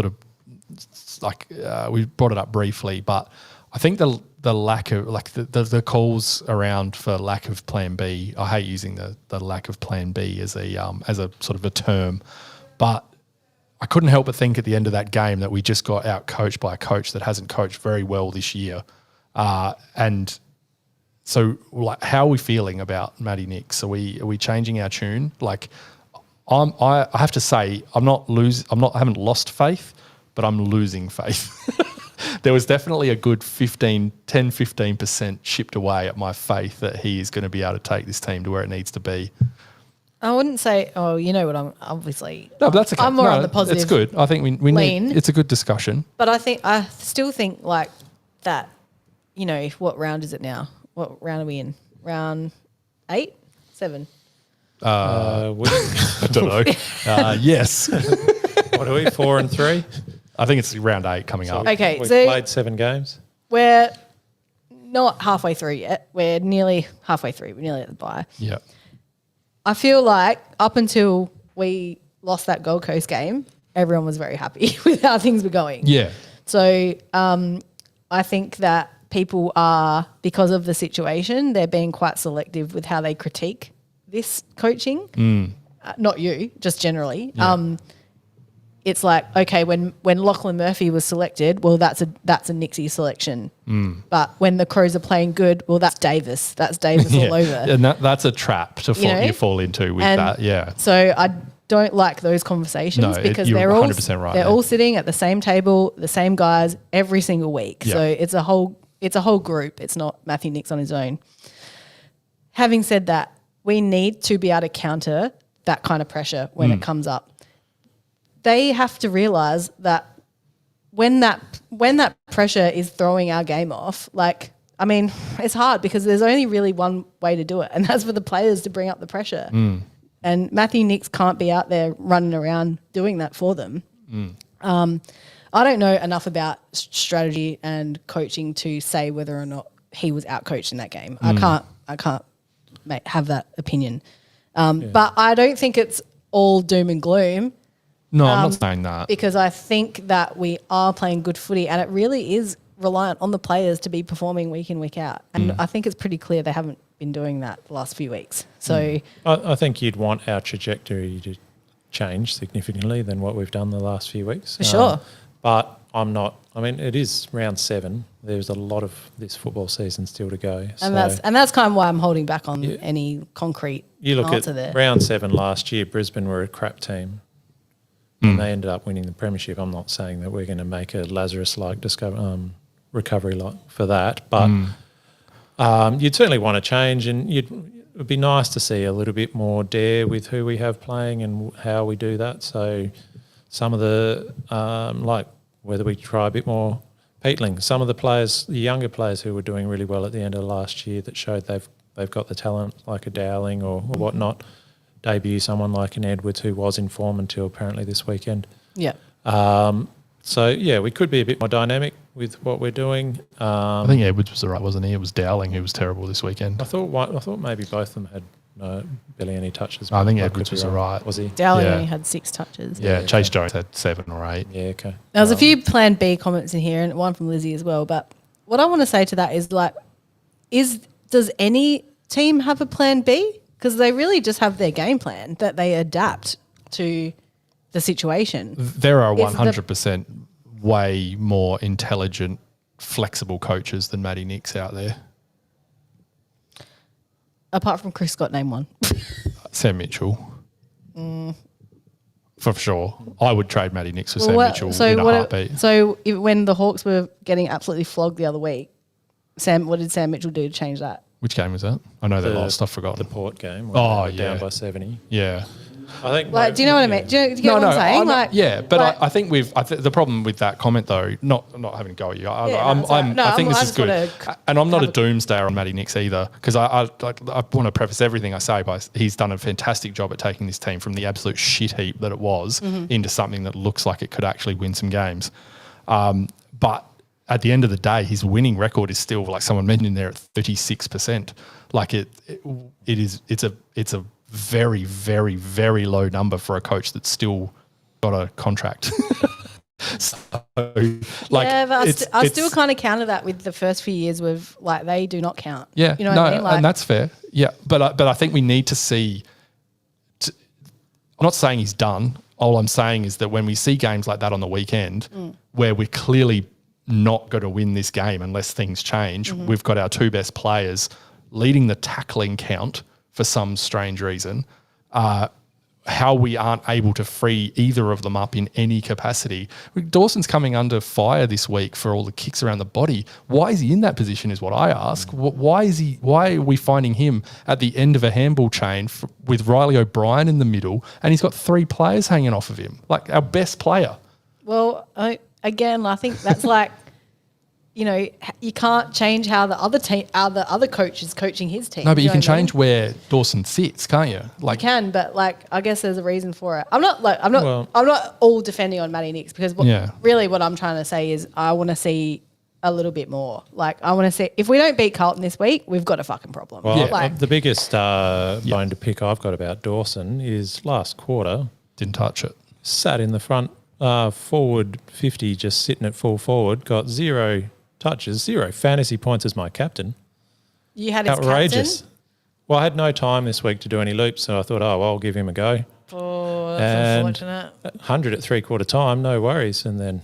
we brought it up briefly, but I think the lack of the calls around for lack of plan B. I hate using the lack of plan B as a sort of a term, but I couldn't help but think at the end of that game that we just got out coached by a coach that hasn't coached very well this year, and so like how are we feeling about Matty Nix? Are we changing our tune? Like I have to say I haven't lost faith, but I'm losing faith. There was definitely a good 10-15% chipped away at my faith that he is going to be able to take this team to where it needs to be. I wouldn't say, you know what, I'm obviously... No, but that's okay. I'm more on the positive. It's good. I think we lean. need... It's a good discussion. But I still think like that, what round is it now? What round are we in? Round 8? 7? I don't know. Yes. What are we, 4 and 3? I think it's round 8 coming up. Okay, We've so played 7 games. we're not halfway through yet. We're nearly halfway through. We're nearly at the bye. Yeah. I feel like up until we lost that Gold Coast game, everyone was very happy with how things were going. Yeah. So I think that people are, because of the situation, they're being quite selective with how they critique this coaching. Not you, just generally. Yeah. It's like, okay, when Lachlan Murphy was selected, well, that's a Nixie selection. But when the Crows are playing good, well, that's Davis. That's Davis all over. And that's a trap to you fall into with And that. Yeah. So I don't like those conversations No, because you're they're all 100% right they're there. all sitting at the same table, the same guys every single week. Yeah. So it's a whole group. It's not Matthew Nix on his own. Having said that, we need to be able to counter that kind of pressure when it comes up. They have to realise that when that pressure is throwing our game off, it's hard because there's only really one way to do it, and that's for the players to bring up the pressure. And Matthew Nix can't be out there running around doing that for them. I don't know enough about strategy and coaching to say whether or not he was outcoached in that game. I can't have that opinion. But I don't think it's all doom and gloom. No, I'm not saying that. Because I think that we are playing good footy and it really is reliant on the players to be performing week in, week out. And I think it's pretty clear they haven't been doing that the last few weeks. So I think you'd want our trajectory to change significantly than what we've done the last few weeks. For sure. But I'm not. I mean, it is round 7. There's a lot of this football season still to go. and that's kind of why I'm holding back on any concrete You look answer at there. round 7 last year, Brisbane were a crap team. And they ended up winning the premiership. I'm not saying that we're going to make a Lazarus-like recovery for that, but you'd certainly want to change, and it would be nice to see a little bit more dare with who we have playing and how we do that. So some of the, whether we try a bit more Peatling, some of the players, the younger players who were doing really well at the end of last year that showed they've they've got the talent like a Dowling or whatnot, debut someone like an Edwards who was in form until apparently this weekend. Yeah. So, yeah, we could be a bit more dynamic with what we're doing. I think Edwards was all right, wasn't he? It was Dowling who was terrible this weekend. I thought maybe both of them had barely any touches. I think but Edwards could be was all wrong. right. Was he? Dowling Yeah. only had 6 touches. Yeah, Chase Jones had 7 or 8. Yeah, okay. There was a few plan B comments in here and one from Lizzie as well. But what I want to say to that is like, does any team have a plan B? Because they really just have their game plan that they adapt to the situation. There are If the- 100% way more intelligent, flexible coaches than Matty Nix out there. Apart from Chris Scott, name one. Sam Mitchell. For sure. I would trade Matty Nix for Sam Mitchell in a heartbeat. So when the Hawks were getting absolutely flogged the other week, what did Sam Mitchell do to change that? Which game was that? I know they lost. I've forgotten. The Port game. Oh, Down yeah. by 70. Yeah. I think. Like, do you know what I mean? Do you get what I'm saying? I think the problem with that comment though, not having to go at you. I think this is good, and I'm not a doomsdayer on Matty Nix either, because I want to preface everything I say by he's done a fantastic job at taking this team from the absolute shit heap that it was into something that looks like it could actually win some games. But at the end of the day, his winning record is still, like someone mentioned there, at 36%. Like it's a very, very, very low number for a coach that's still got a contract. So, like, yeah, but I still kind of counter that with the first few years with like they do not count. Yeah, you know what I mean? Like, and that's fair. Yeah, but I think we need to see. I'm not saying he's done. All I'm saying is that when we see games like that on the weekend, where we're clearly not going to win this game unless things change, we've got our 2 best players leading the tackling count for some strange reason. How we aren't able to free either of them up in any capacity. Dawson's coming under fire this week for all the kicks around the body. Why is he in that position is what I ask. Why are we finding him at the end of a handball chain with Riley O'Brien in the middle, and he's got 3 players hanging off of him, like our best player? well, again, I think that's like, you know, you can't change how the other coach is coaching his team. No, but you can know what I mean? change where Dawson sits, can't you? Like, You can, but like I guess there's a reason for it. I'm not all defending on Matty Nix because really what I'm trying to say is I want to see a little bit more. Like I want to see if we don't beat Carlton this week, we've got a fucking problem. Well, the biggest bone to pick I've got about Dawson is last quarter didn't touch it. sat in the front forward 50, just sitting at full forward, got 0 touches, 0 fantasy points as my captain. You had his Outrageous. captain. Well, I had no time this week to do any loops, so I thought, I'll give him a go. Oh, that's And unfortunate. 100 at 3/4 time, no worries. And then,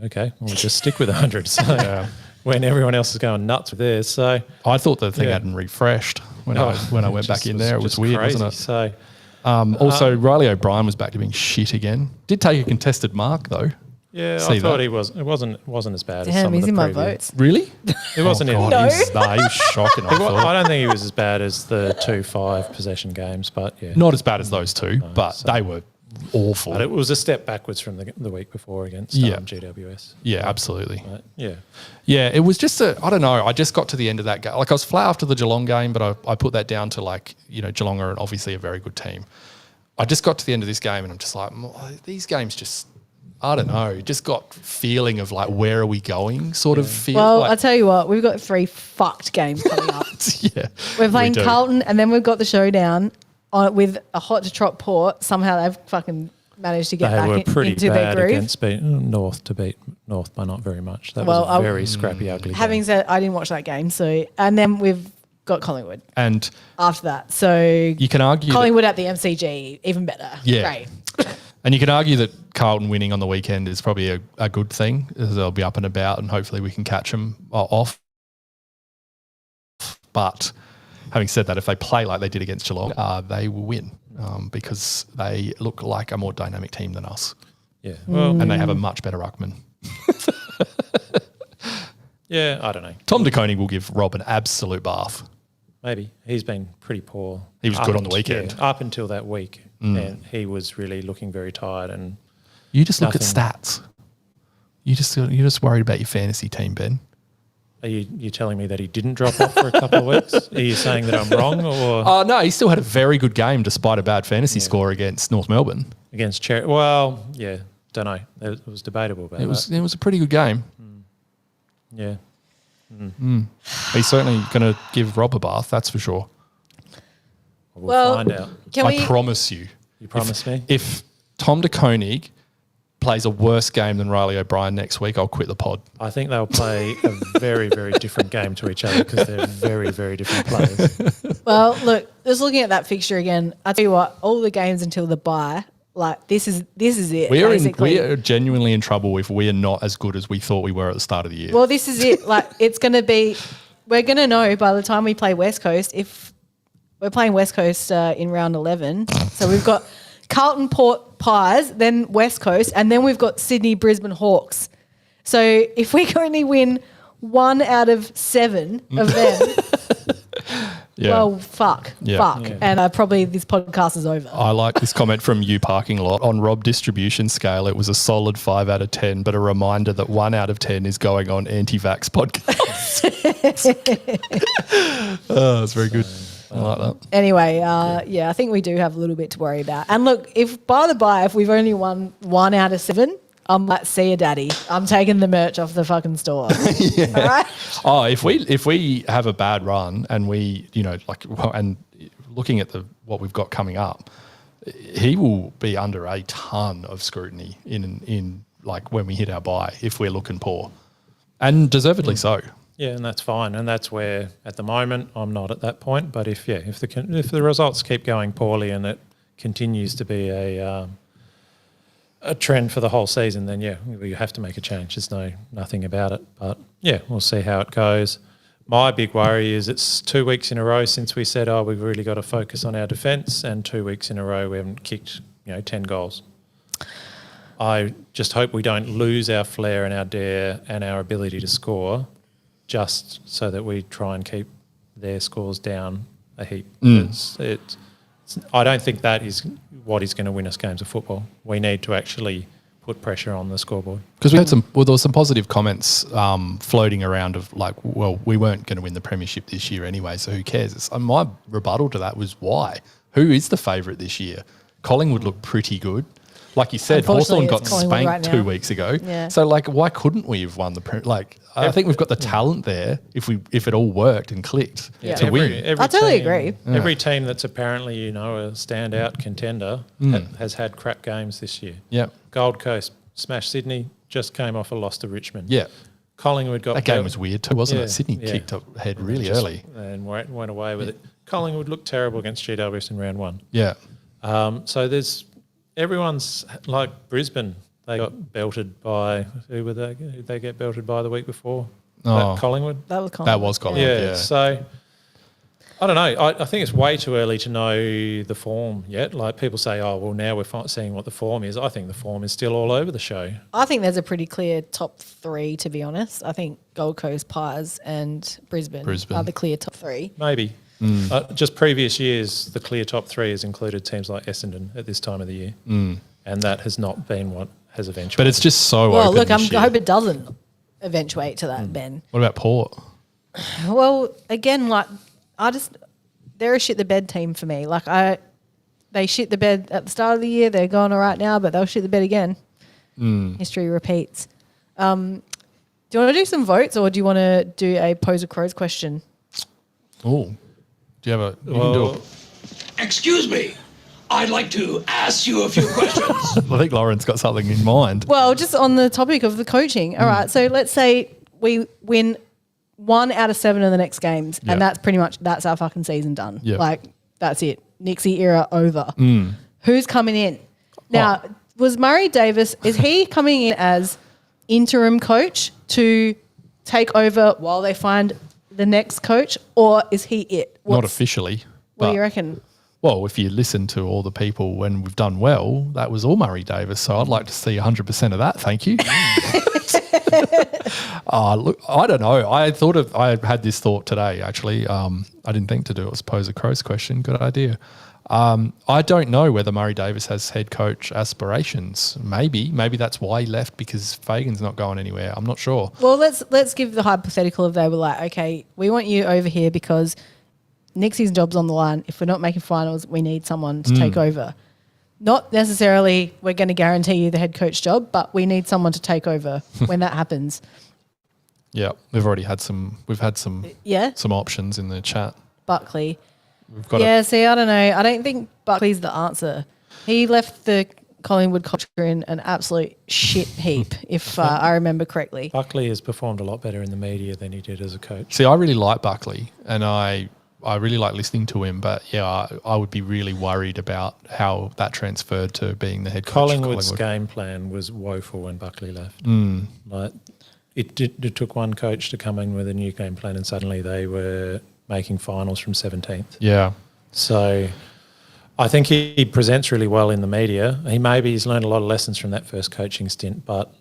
okay, we'll just stick with 100. So when everyone else is going nuts with theirs. So I thought the thing hadn't refreshed when I went back in there. It was weird, crazy. wasn't it? So Also, Riley O'Brien was back to being shit again. Did take a contested mark though. yeah, See I thought that? it wasn't as bad as Damn, some he's of the in my previous. votes. Really? It wasn't in. God, he was shocking. I I thought. don't think he was as bad as the 2-5 possession games, but yeah. Not as bad as those two, but they were awful. But it was a step backwards from the week before against GWS. Yeah, absolutely. But, yeah. Yeah, it was just I don't know. I just got to the end of that game. Like I was flat after the Geelong game, but I put that down to like, you know, Geelong are obviously a very good team. I just got to the end of this game and I'm just like, these games just, I don't know, just got feeling of like, where are we going sort of feel. Well, like, I'll tell you what, we've got 3 fucked games coming up. yeah. We're playing we do. Carlton and then we've got the showdown with a hot to trot Port. Somehow they've fucking managed to get They back were pretty into their bad groove. against North to beat North by not very much. That was a very scrappy, ugly Having game. said, I didn't watch that game. So, and then we've got Collingwood And after that. So you can argue Collingwood at the MCG, even better. Yeah. Great. and you can argue that Carlton winning on the weekend is probably a good thing, as they'll be up and about and hopefully we can catch them off. But having said that, if they play like they did against Geelong, they will win because they look like a more dynamic team than us. Yeah. Well, And they have a much better ruckman. yeah, I don't know. Tom De Koning will give Rob an absolute bath. Maybe. He's been pretty poor. He was good on the weekend. Yeah, up until that week. And he was really looking very tired. And You just look at Nothing. stats. You're just worried about your fantasy team, Ben. Are you telling me that he didn't drop off for a couple of weeks? Are you saying that I'm wrong or No, he still had a very good game despite a bad fantasy score against North Melbourne. against Cherry? Well, yeah, don't know. It was debatable about It was a pretty good game. that. Yeah. He's certainly going to give Rob a bath, that's for sure. We'll find out. Can I we? promise you. You promise me? If Tom de Koning plays a worse game than Riley O'Brien next week, I'll quit the pod. I think they'll play a very, very different game to each other because they're very, very different players. Well, look, just looking at that fixture again, I tell you what, all the games until the bye, like this is it. We basically. are genuinely in trouble if we are not as good as we thought we were at the start of the year. Well, this is it. Like it's going to be. We're going to know by the time we play West Coast if we're playing West Coast in round 11. So we've got Carlton Port Pies, then West Coast, and then we've got Sydney Brisbane Hawks. So if we can only win 1 out of 7 of them, well, fuck. Yeah. And probably this podcast is over. I like this comment from You Parking Lot. On Rob distribution scale, it was a solid 5 out of 10, but a reminder that 1 out of 10 is going on anti-vax podcasts. Oh, that's very good. I like that. Anyway, I think we do have a little bit to worry about. And look, if by the by, if we've only won 1 out of 7, I'm like, see you, daddy. I'm taking the merch off the fucking store. All right? Oh, if we have a bad run and we, and looking at what we've got coming up, he will be under a ton of scrutiny in like when we hit our bye if we're looking poor, and deservedly so. Yeah, and that's fine. And that's where, at the moment, I'm not at that point. But if the results keep going poorly and it continues to be a trend for the whole season, then we have to make a change. There's nothing about it. But we'll see how it goes. My big worry is it's 2 weeks in a row since we said, we've really got to focus on our defence, and 2 weeks in a row we haven't kicked 10 goals. I just hope we don't lose our flair and our dare and our ability to score just so that we try and keep their scores down a heap. I don't think that is what is going to win us games of football. We need to actually put pressure on the scoreboard. Because there was some positive comments floating around of like, well, we weren't going to win the premiership this year anyway, so who cares? My rebuttal to that was why? Who is the favourite this year? Collingwood looked pretty good. Like you said, Hawthorn got spanked right 2 weeks ago. Yeah. So, why couldn't we have won the I think we've got the talent there if it all worked and clicked to win. I totally agree. Every team that's apparently, a standout contender has had crap games this year. Yeah. Gold Coast smashed Sydney, just came off a loss to Richmond. Yeah. Collingwood got... That game was weird too, wasn't it? Sydney kicked up ahead really early. And went away with it. Collingwood looked terrible against GWS in round 1. Yeah. So there's... Everyone's like Brisbane. They got belted by who were they? Who they get belted by the week before? Collingwood. That was Collingwood. That was Collingwood. Yeah. So I don't know. I think it's way too early to know the form yet. Like people say, now we're seeing what the form is. I think the form is still all over the show. I think there's a pretty clear top 3, to be honest. I think Gold Coast, Pies, and Brisbane are the clear top 3. Maybe. Just previous years, the clear top 3 has included teams like Essendon at this time of the year, and that has not been what has eventuated. But it's just so well, open look, this year. I hope it doesn't eventuate to that, Ben. What about Port? Well, again, they're a shit the bed team for me. They shit the bed at the start of the year. They're going all right now, but they'll shit the bed again. History repeats. Do you want to do some votes, or do you want to do a Pose of Crows question? Oh. Do you have you can do it. Excuse me. I'd like to ask you a few questions. I think Lauren's got something in mind. Well, just on the topic of the coaching. All right. So let's say we win 1 out of 7 of the next games, and that's our fucking season done. Yep. That's it. Nixie era over. Who's coming in? Now, was Murray Davis, is he coming in as interim coach to take over while they find the next coach, or is he it? Not officially. What do you reckon? Well, if you listen to all the people when we've done well, that was all Murray Davis. So I'd like to see 100% of that. Thank you. Look, I don't know. I had this thought today, actually. I didn't think to do it was pose a Crows question. Good idea. I don't know whether Murray Davis has head coach aspirations. Maybe that's why he left, because Fagan's not going anywhere. I'm not sure. Well, let's give the hypothetical if they were like, okay, we want you over here because Nixie's job's on the line. If we're not making finals, we need someone to take over. Not necessarily we're going to guarantee you the head coach job, but we need someone to take over when that happens. Yeah, we've had some options in the chat. Buckley. We've got see, I don't know. I don't think Buckley's the answer. He left the Collingwood culture in an absolute shit heap, if I remember correctly. Buckley has performed a lot better in the media than he did as a coach. See, I really like Buckley, and I really like listening to him, but yeah, I would be really worried about how that transferred to being the head coach. Collingwood's game plan was woeful when Buckley left. Like it took one coach to come in with a new game plan, and suddenly they were making finals from 17th. Yeah. So I think he presents really well in the media. He's learned a lot of lessons from that first coaching stint, but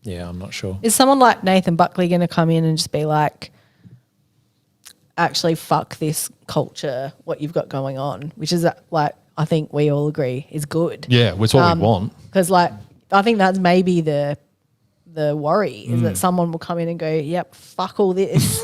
yeah, I'm not sure. Is someone like Nathan Buckley going to come in and just be like, actually fuck this culture, what you've got going on, which is like, I think we all agree is good. Yeah, it's what we want. Because like, I think that's maybe the worry is that someone will come in and go, yep, fuck all this.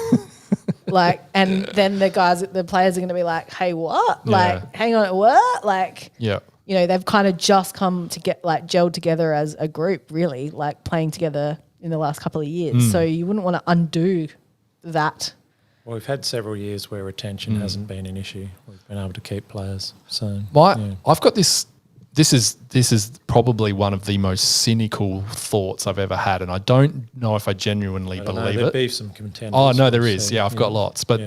Like, and then the players are going to be like, hey, what? Yeah. Like, hang on, what? Like, Yeah. you know, they've kind of just come to get like gelled together as a group, really, like playing together in the last couple of years. So you wouldn't want to undo that. Well, we've had several years where retention hasn't been an issue. We've been able to keep players. So I've got this. This is probably one of the most cynical thoughts I've ever had, and I don't know if I genuinely believe there'd it. be some contenders. Oh no, there is. Yeah, I've got lots, but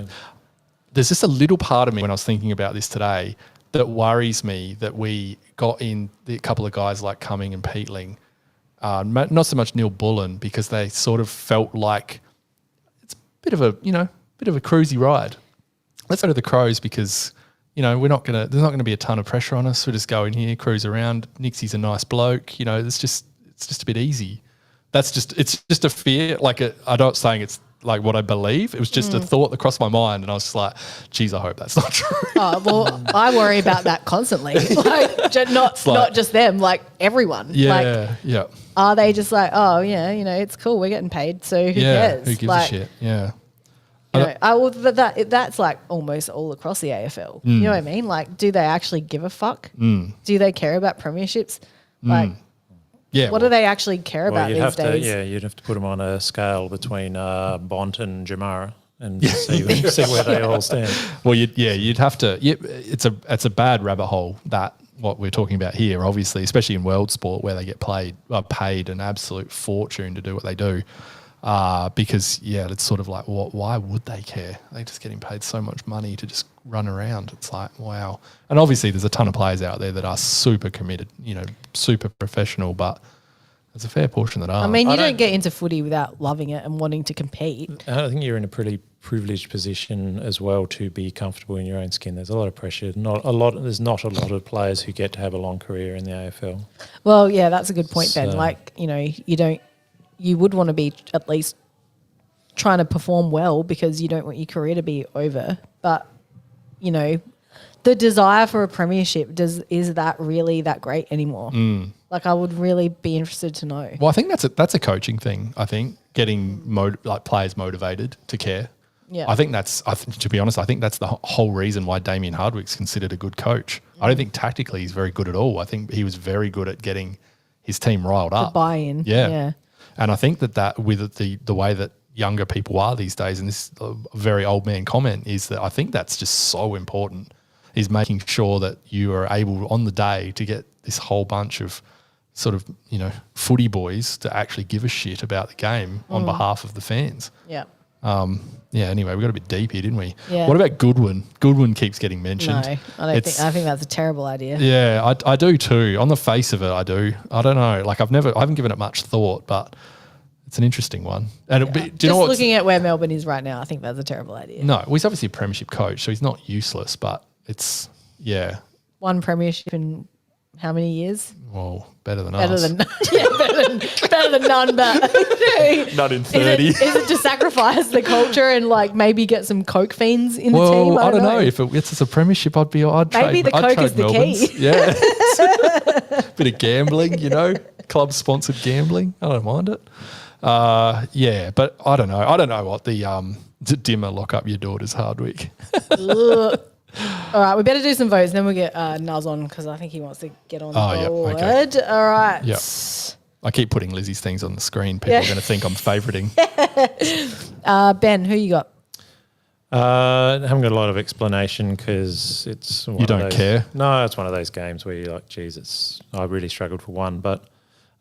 there's just a little part of me when I was thinking about this today that worries me that we got in a couple of guys like Cumming and Peatling, not so much Neil Bullen, because they sort of felt like it's a bit of a cruisy ride. Let's go to the Crows because, there's not gonna be a ton of pressure on us. We'll just go in here, cruise around. Nixie's a nice bloke. It's just a bit easy. It's just a fear. I'm not saying it's like what I believe. It was just a thought that crossed my mind, and I was just like, geez, I hope that's not true. Oh, well, I worry about that constantly. Like, not just them, like everyone. Yeah, like, are they just like, oh yeah, it's cool, we're getting paid, so who cares? Who gives a shit? Yeah. That's like almost all across the AFL. You know what I mean? Like, do they actually give a fuck? Do they care about premierships? Like, what do they actually care about these days? You'd have to put them on a scale between Bont and Jamara and see where they all stand. Well, you'd have to. It's a bad rabbit hole, that what we're talking about here, obviously, especially in world sport where they get paid an absolute fortune to do what they do. Because it's sort of like, why would they care? They're just getting paid so much money to just run around. It's like, wow. And obviously there's a ton of players out there that are super committed, super professional, but there's a fair portion that aren't. I mean, you don't get into footy without loving it and wanting to compete. I think you're in a pretty privileged position as well to be comfortable in your own skin. There's a lot of pressure. There's not a lot of players who get to have a long career in the AFL. Well, yeah, that's a good point, Ben. Like, you would want to be at least trying to perform well because you don't want your career to be over. But, the desire for a premiership, is that really that great anymore? Like, I would really be interested to know. Well, I think that's a coaching thing. I think getting players motivated to care. Yeah. I think to be honest, I think that's the whole reason why Damien Hardwick's considered a good coach. I don't think tactically he's very good at all. I think he was very good at getting his team riled up. The buy-in. Yeah. And I think that with the way that younger people are these days, and this very old man comment, is that I think that's just so important, is making sure that you are able on the day to get this whole bunch of sort of, footy boys to actually give a shit about the game on behalf of the fans. Yeah. Anyway, we got a bit deep here, didn't we? Yeah. What about Goodwin? Goodwin keeps getting mentioned. No, I think that's a terrible idea. Yeah, I do too. On the face of it, I do. I don't know. Like, I haven't given it much thought, but it's an interesting one. And do you know what? Looking at where Melbourne is right now, I think that's a terrible idea. No, well, he's obviously a premiership coach, so he's not useless, but it's, one premiership in how many years? Well, better than Better us. than better than none, but Not in 30. Is it to sacrifice the culture and like maybe get some coke fiends in the team? Well, I don't know. If it gets us a premiership, I'd maybe trade, the I'd coke trade is the Melbourne's. key. Yeah. Bit of gambling, club sponsored gambling. I don't mind it. Yeah, but I don't know. I don't know what the dimmer lock up your daughter's hard week. Ugh. All right, we better do some votes, then we'll get Nuzz on because I think he wants to get on Oh, board. yep, okay. All right. Yep. I keep putting Lizzie's things on the screen. People are going to think I'm favouriting. Ben, who you got? I haven't got a lot of explanation because it's one You of don't those- care? No, it's one of those games where you're like, geez, I really struggled for one. But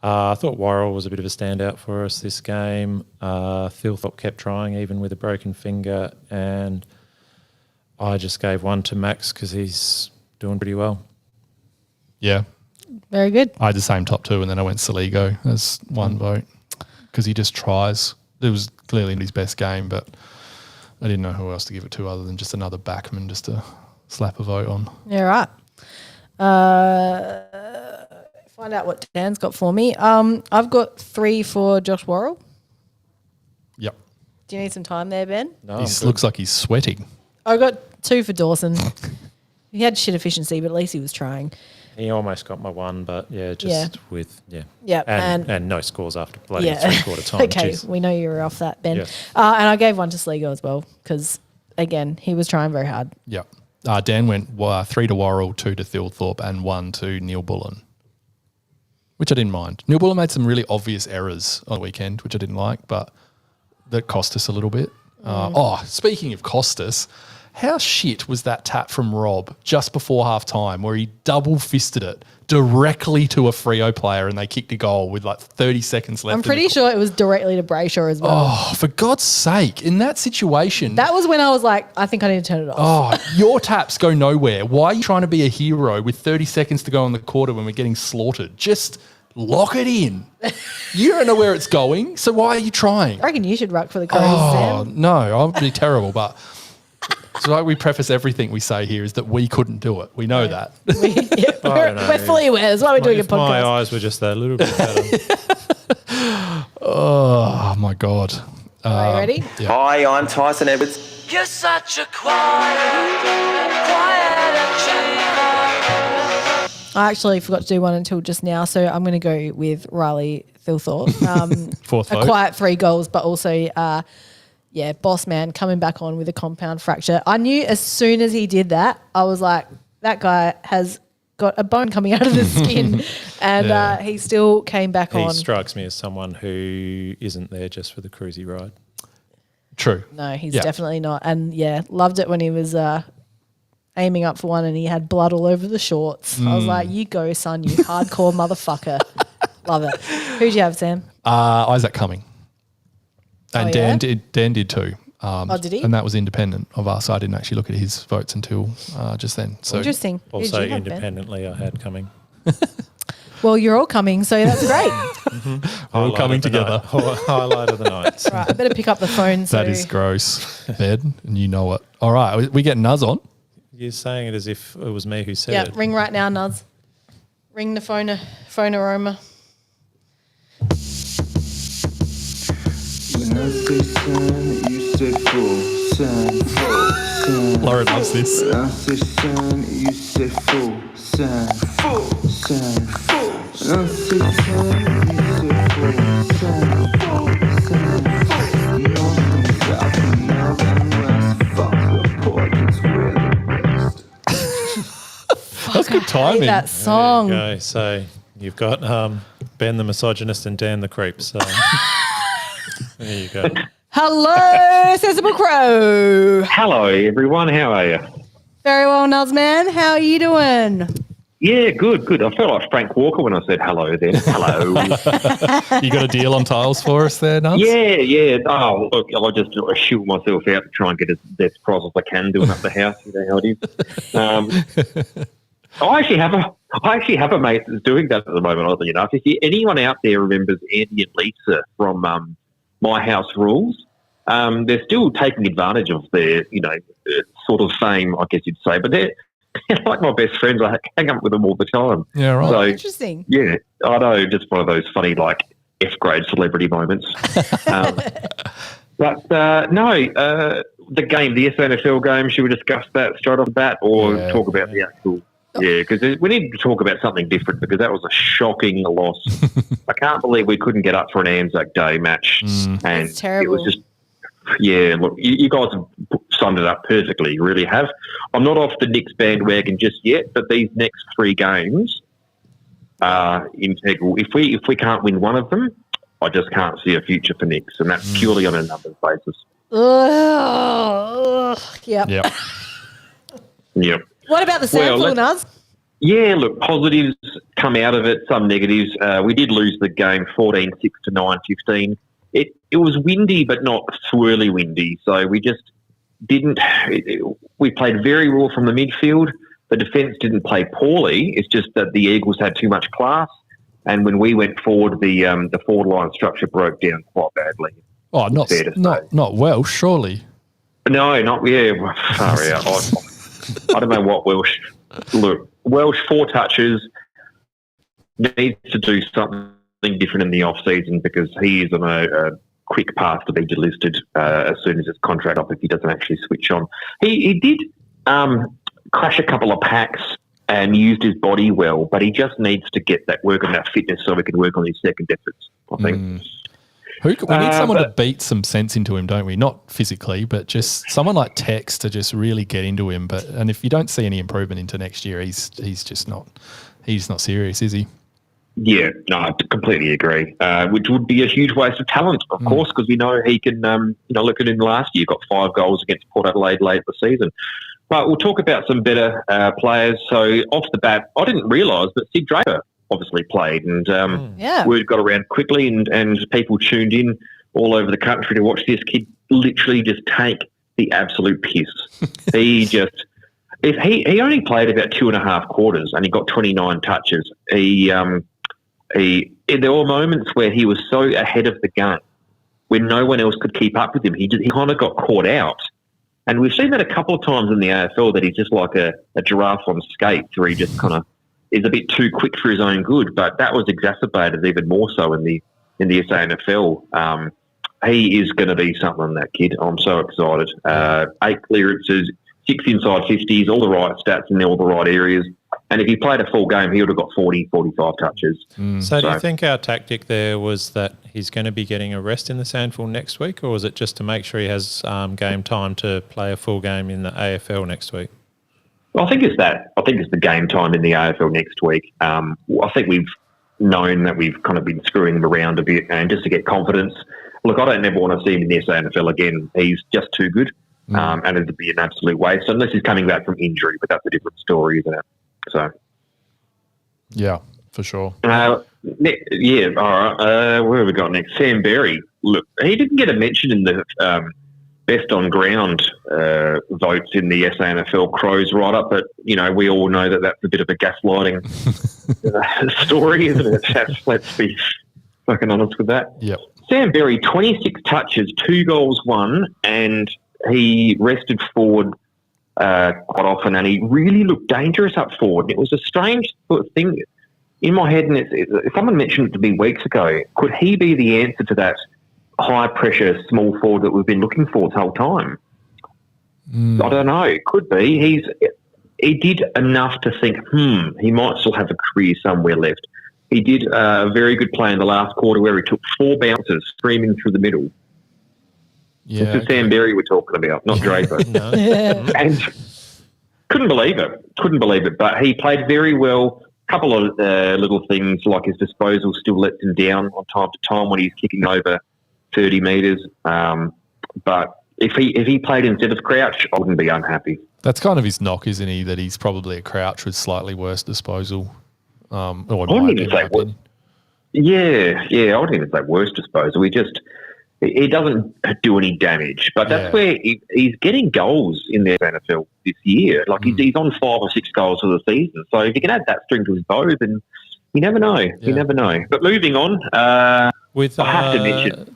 I thought Worrell was a bit of a standout for us this game. Thilthorpe kept trying even with a broken finger, and I just gave one to Max because he's doing pretty well. Yeah. Very good. I had the same top two, and then I went Saligo as one vote because he just tries. It was clearly his best game, but I didn't know who else to give it to other than just another backman just to slap a vote on. Yeah, right. Find out what Dan's got for me. I've got 3 for Josh Worrell. Yep. Do you need some time there, Ben? No, He I'm good. looks like he's sweating. I got 2 for Dawson. He had shit efficiency, but at least he was trying. He almost got my one, but with Yeah, and no scores after bloody Yeah. 3/4 time. Okay, Jeez. we know you were off that, Ben. Yeah. And I gave one to Sligo as well because, again, he was trying very hard. Yep. Dan went 3 to Worrell, 2 to Thilthorpe, and 1 to Neil Bullen, which I didn't mind. Neil Bullen made some really obvious errors on the weekend, which I didn't like, but that cost us a little bit. Speaking of cost us, how shit was that tap from Rob just before half time where he double fisted it directly to a Freo player and they kicked a goal with like 30 seconds left? I'm pretty sure it was directly to Brayshaw as well. Oh, for God's sake, in that situation. That was when I was like, I think I need to turn it off. Oh, your taps go nowhere. Why are you trying to be a hero with 30 seconds to go in the quarter when we're getting slaughtered? Just lock it in. You don't know where it's going, so why are you trying? I reckon you should ruck for the Crows, Oh, Sam. no, I'll be terrible, but so like we preface everything we say here is that we couldn't do it. We know that. We're fully aware. That's why we're doing a If my podcast. eyes were just that little bit better. Oh, my God. Are you ready? Yeah. Hi, I'm Tyson Edwards. You're such a quiet achiever. I actually forgot to do one until just now, so I'm going to go with Riley Thilthorpe. Fourth a vote. quiet 3 goals, but also, boss man coming back on with a compound fracture. I knew as soon as he did that, I was like, that guy has got a bone coming out of the skin, and Yeah. he still came back He on. strikes me as someone who isn't there just for the cruisy ride. True. No, he's Yeah. definitely not. And loved it when he was aiming up for one and he had blood all over the shorts. I was like, you go, son, you hardcore motherfucker. Love it. Who'd you have, Sam? Isaac Cumming. And Oh, Dan yeah? did too. Did he? And that was independent of us. I didn't actually look at his votes until just then. So Interesting. Who'd Also, you have, Ben? independently, I had coming. Well, you're all coming, so that's great. we're all Highlight coming of the together. night. Highlight of the night. Right, I better pick up the phone. So That is gross, Ed, and you know it. All right, we get Nuzz on. You're saying it as if it was me who said yeah, it. ring right now, Nuzz. Ring the phone aroma. When I say sun, you say full sun, full sun. Lauren loves this. When I say sun, you say full sun, full sun. When I say sun, you say full sun, full sun. North and south and now and west. Fuck the pork, it's where the best. That's good Hate timing. that song. Okay, so you've got Ben the misogynist and Dan the creep. So there you go. Hello, Sensible Crow. Hello, everyone. How are you? Very well, Nuzz man. How are you doing? Yeah, good. I felt like Frank Walker when I said hello then. Hello. You got a deal on tiles for us there, Nuzz? yeah. Oh, look, I just shield myself out to try and get as best price as I can doing up the house. You know how it is. I actually have a mate that's doing that at the moment, oddly enough. If anyone out there remembers Andy and Lisa from My House Rules, they're still taking advantage of their, sort of fame, I guess you'd say. But like my best friends. I hang up with them all the time. Yeah, right. So, Interesting. yeah, I know, just one of those funny, like, F-grade celebrity moments. But the game, the SANFL game, should we discuss that straight off the bat or talk about the actual... Yeah, because we need to talk about something different because that was a shocking loss. I can't believe we couldn't get up for an Anzac Day match. And It's terrible. it was just... Yeah, look, you guys have summed it up perfectly. You really have. I'm not off the Knicks bandwagon just yet, but these next 3 games are integral. If we can't win one of them, I just can't see a future for Knicks, and that's purely on a numbers basis. Yep. Yep. What about the SANFL, Nuzz? Yeah, look, positives come out of it, some negatives. We did lose the game 14-6 to 9-15. It was windy, but not swirly windy. So we just didn't. We played very well from the midfield. The defence didn't play poorly. It's just that the Eagles had too much class, and when we went forward, the forward line structure broke down quite badly. Oh, not Welsh, surely. No, not Sorry, I don't know what Welsh. Look, Welsh 4 touches needs to do something different in the off season because he is on a quick path to be delisted as soon as his contract up if he doesn't actually switch on. He did crash a couple of packs and used his body well, but he just needs to get that work on that fitness so we can work on his second efforts, I think. We need someone to beat some sense into him, don't we? Not physically, but just someone like Tex to just really get into him. And if you don't see any improvement into next year, he's not serious, is he? Yeah, no, I completely agree. Which would be a huge waste of talent, of course, because we know he can. Look at him last year, got 5 goals against Port Adelaide late in the season. But we'll talk about some better players. So off the bat, I didn't realise that Sid Draper obviously played, and word got around quickly, and people tuned in all over the country to watch this kid literally just take the absolute piss. He only played about 2.5 quarters, and he got 29 touches. There were moments where he was so ahead of the game when no one else could keep up with him. He kind of got caught out. And we've seen that a couple of times in the AFL, that he's just like a giraffe on skates, where he just kind of is a bit too quick for his own good. But that was exacerbated even more so in the SANFL. He is going to be something, that kid. I'm so excited. 8 clearances, 6 inside 50s, all the right stats in all the right areas. And if he played a full game, he would have got 40, 45 touches. So do you think our tactic there was that he's going to be getting a rest in the SANFL next week, or was it just to make sure he has game time to play a full game in the AFL next week? Well, I think it's that. I think it's the game time in the AFL next week. I think we've known that we've kind of been screwing him around a bit, and just to get confidence. Look, I don't ever want to see him in the SANFL again. He's just too good, and it'd be an absolute waste, unless he's coming back from injury, but that's a different story, isn't it? So, yeah, for sure. All right. Where have we got next? Sam Berry. Look, he didn't get a mention in the best on ground votes in the SANFL Crows write-up, but we all know that that's a bit of a gaslighting story, isn't it? Let's be fucking honest with that. Yep. Sam Berry, 26 touches, 2 goals, 1, and he rested forward quite often, and he really looked dangerous up forward. It was a strange sort of thing in my head, and someone mentioned it to me weeks ago. Could he be the answer to that high-pressure small forward that we've been looking for this whole time? I don't know. It could be. He did enough to think, he might still have a career somewhere left. He did a very good play in the last quarter where he took 4 bounces screaming through the middle. Yeah, this is Sam Berry we're talking about, not Draper. And couldn't believe it. But he played very well. A couple of little things, like his disposal still lets him down on time to time when he's kicking over 30 metres. But if he played instead of Crouch, I wouldn't be unhappy. That's kind of his knock, isn't he? That he's probably a Crouch with slightly worse disposal. I wouldn't even say worse. Yeah, I wouldn't even say worse disposal. He doesn't do any damage, but that's where he's getting goals in the NFL this year. Like he's on 5 or 6 goals for the season. So if you can add that string to his bow, then you never know. Yeah. You never know. But moving on, I have to mention.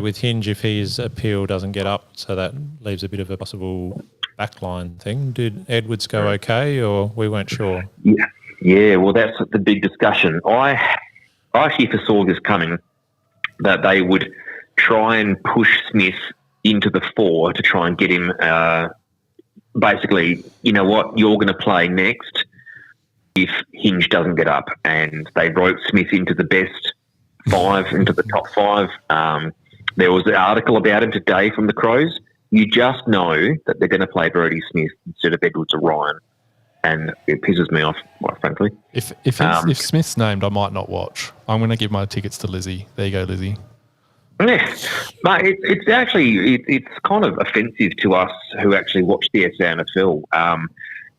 With Hinge, if his appeal doesn't get up, so that leaves a bit of a possible backline thing. Did Edwards go okay, or we weren't sure? Yeah. Well, that's the big discussion. I actually foresaw this coming, that they would try and push Smith into the 4 to try and get him. Basically, you know what? You're going to play next if Hinge doesn't get up, and they wrote Smith into the best 5, into the top 5. There was an article about him today from the Crows. You just know that they're going to play Brodie Smith instead of Edwards or Ryan, and it pisses me off, quite frankly. If Smith's named, I might not watch. I'm going to give my tickets to Lizzie. There you go, Lizzie. Yeah, but it's actually it's kind of offensive to us who actually watch the SANFL.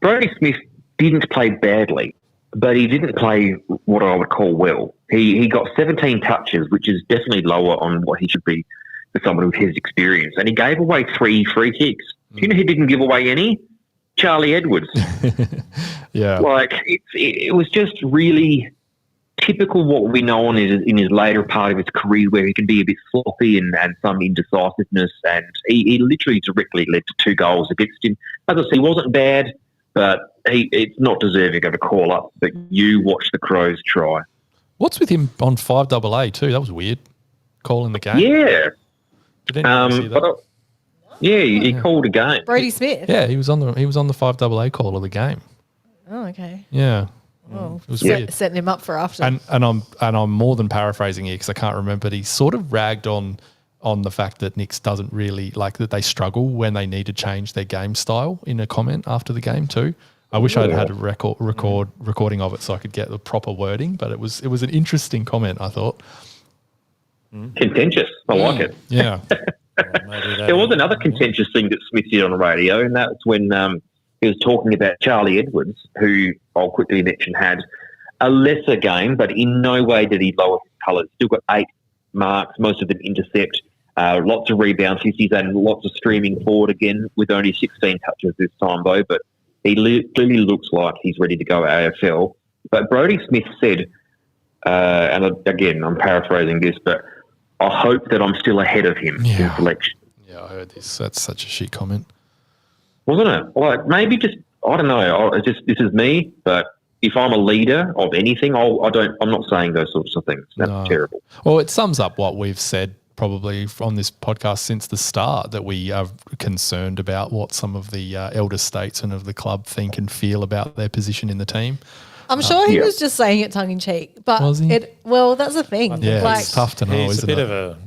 Brodie Smith didn't play badly, but he didn't play what I would call well. He got 17 touches, which is definitely lower on what he should be for someone with his experience. And he gave away 3 free kicks. Do you know who didn't give away any? Charlie Edwards. Yeah. Like, it was just really typical what we know in his later part of his career, where he can be a bit sloppy and some indecisiveness. And he literally directly led to 2 goals against him. As I said, he wasn't bad, but it's not deserving of a call-up. But you watch the Crows try. What's with him on 5AA too? That was weird. Calling the game. Yeah. Did anyone see that? He called a game. Brodie Smith. Yeah, he was on the 5AA call of the game. Oh, okay. Yeah. Oh, It was weird. setting him up for after. And I'm more than paraphrasing here because I can't remember, but he sort of ragged on the fact that Nix doesn't really like that they struggle when they need to change their game style in a comment after the game too. I wish I'd had a recording of it so I could get the proper wording, but it was an interesting comment, I thought. Contentious. I like it. Yeah. There was another contentious thing that Smith did on the radio, and that's when he was talking about Charlie Edwards, who I'll quickly mention had a lesser game, but in no way did he lower his colours. Still got 8 marks, most of them intercept, lots of rebounds. He's had lots of streaming forward again with only 16 touches this time, though, but he clearly looks like he's ready to go AFL. But Brodie Smith said, and again, I'm paraphrasing this, but I hope that I'm still ahead of him in selection. Yeah, I heard this. That's such a shit comment. Wasn't it? Like, maybe just, I don't know. This is me, but if I'm a leader of anything, I'm not saying those sorts of things. That's terrible. Well, it sums up what we've said probably on this podcast since the start, that we are concerned about what some of the elder statesmen of the club think and feel about their position in the team. I'm sure he was just saying it tongue in cheek, but Was he? that's the thing. Yeah, it's tough to know, He's isn't it?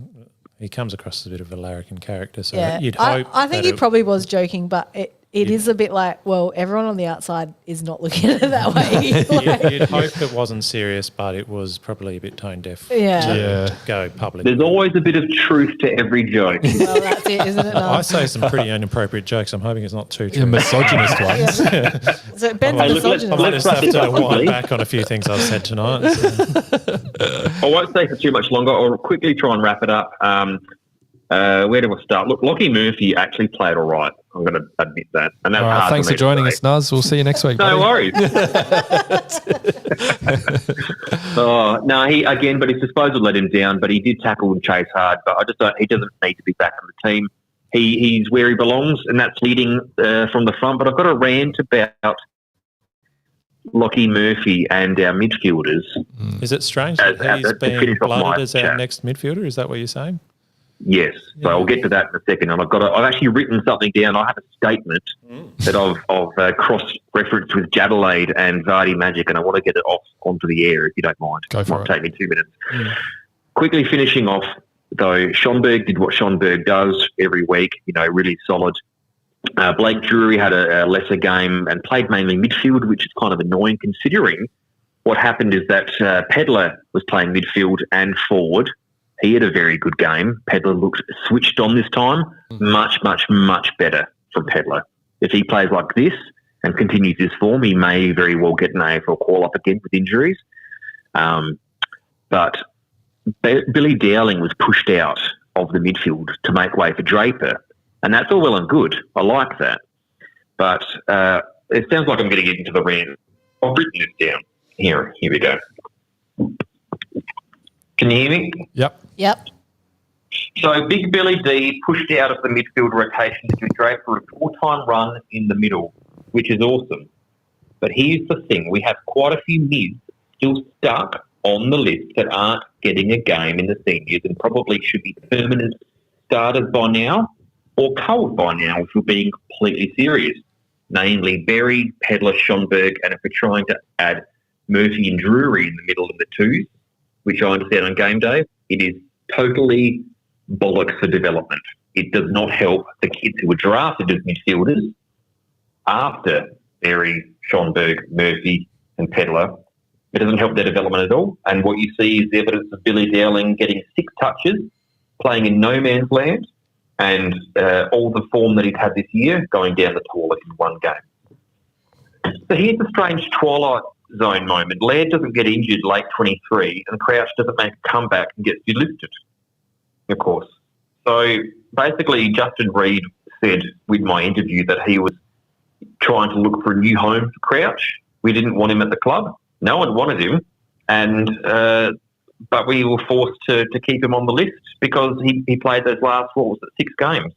he comes across as a bit of a larrikin character, so yeah, you'd hope. I think he probably was joking, but it is a bit like, well, everyone on the outside is not looking at it that way. You'd hope it wasn't serious, but it was probably a bit tone deaf Yeah. to go public. There's always a bit of truth to every joke. Well, that's it, isn't it? I say some pretty inappropriate jokes. I'm hoping it's not too true. The misogynist ones. So Ben's Hey, a look, misogynist. I might just have Let's to wrap this up wind quickly. back on a few things I've said tonight. I won't stay for too much longer. I'll quickly try and wrap it up. Where do I start? Look, Lockie Murphy actually played all right. I'm going to admit that. And that's All right, hard thanks me for to joining say. us, Nuzz. We'll see you next week. No buddy. worries. No, but his disposal let him down. But he did tackle and chase hard. But he doesn't need to be back on the team. He's where he belongs, and that's leading from the front. But I've got a rant about Lockie Murphy and our midfielders. Is it strange that he's to being finish off my blooded as our chat. next midfielder? Is that what you're saying? Yes, so I'll get to that in a second. And I've actually written something down. I have a statement that I've cross-referenced with Adelaide and Vardy Magic, and I want to get it onto the air if you don't mind. Go for Might it. take me 2 minutes. Quickly finishing off, though, Schonberg did what Schonberg does every week, really solid. Blake Drury had a lesser game and played mainly midfield, which is kind of annoying considering what happened is that Pedler was playing midfield and forward. He had a very good game. Pedler looked switched on this time. Much, much, much better from Pedler. If he plays like this and continues this form, he may very well get an AFL call-up again with injuries. But Billy Dowling was pushed out of the midfield to make way for Draper. And that's all well and good. I like that. But it sounds like I'm going to get into the rant. I've written this down. Here we go. Can you hear me? Yep. Yep. So Big Billy D pushed out of the midfield rotation to Draper for a full-time run in the middle, which is awesome. But here's the thing. We have quite a few mids still stuck on the list that aren't getting a game in the seniors and probably should be permanent starters by now or culled by now if we're being completely serious. Namely Berry, Pedler, Schonberg, and if we're trying to add Murphy and Drury in the middle of the twos, which I understand on game day, it is totally bollocks for development. It does not help the kids who were drafted as midfielders after Berry, Schonberg, Murphy and Pedler. It doesn't help their development at all. And what you see is evidence of Billy Dowling getting 6 touches, playing in no man's land, and all the form that he's had this year going down the toilet in one game. So here's a strange twilight zone moment. Laird doesn't get injured late 23 and Crouch doesn't make a comeback and gets delisted, of course. So basically Justin Reid said with my interview that he was trying to look for a new home for Crouch. We didn't want him at the club. No one wanted him. And but we were forced to keep him on the list because he played those last, 6 games.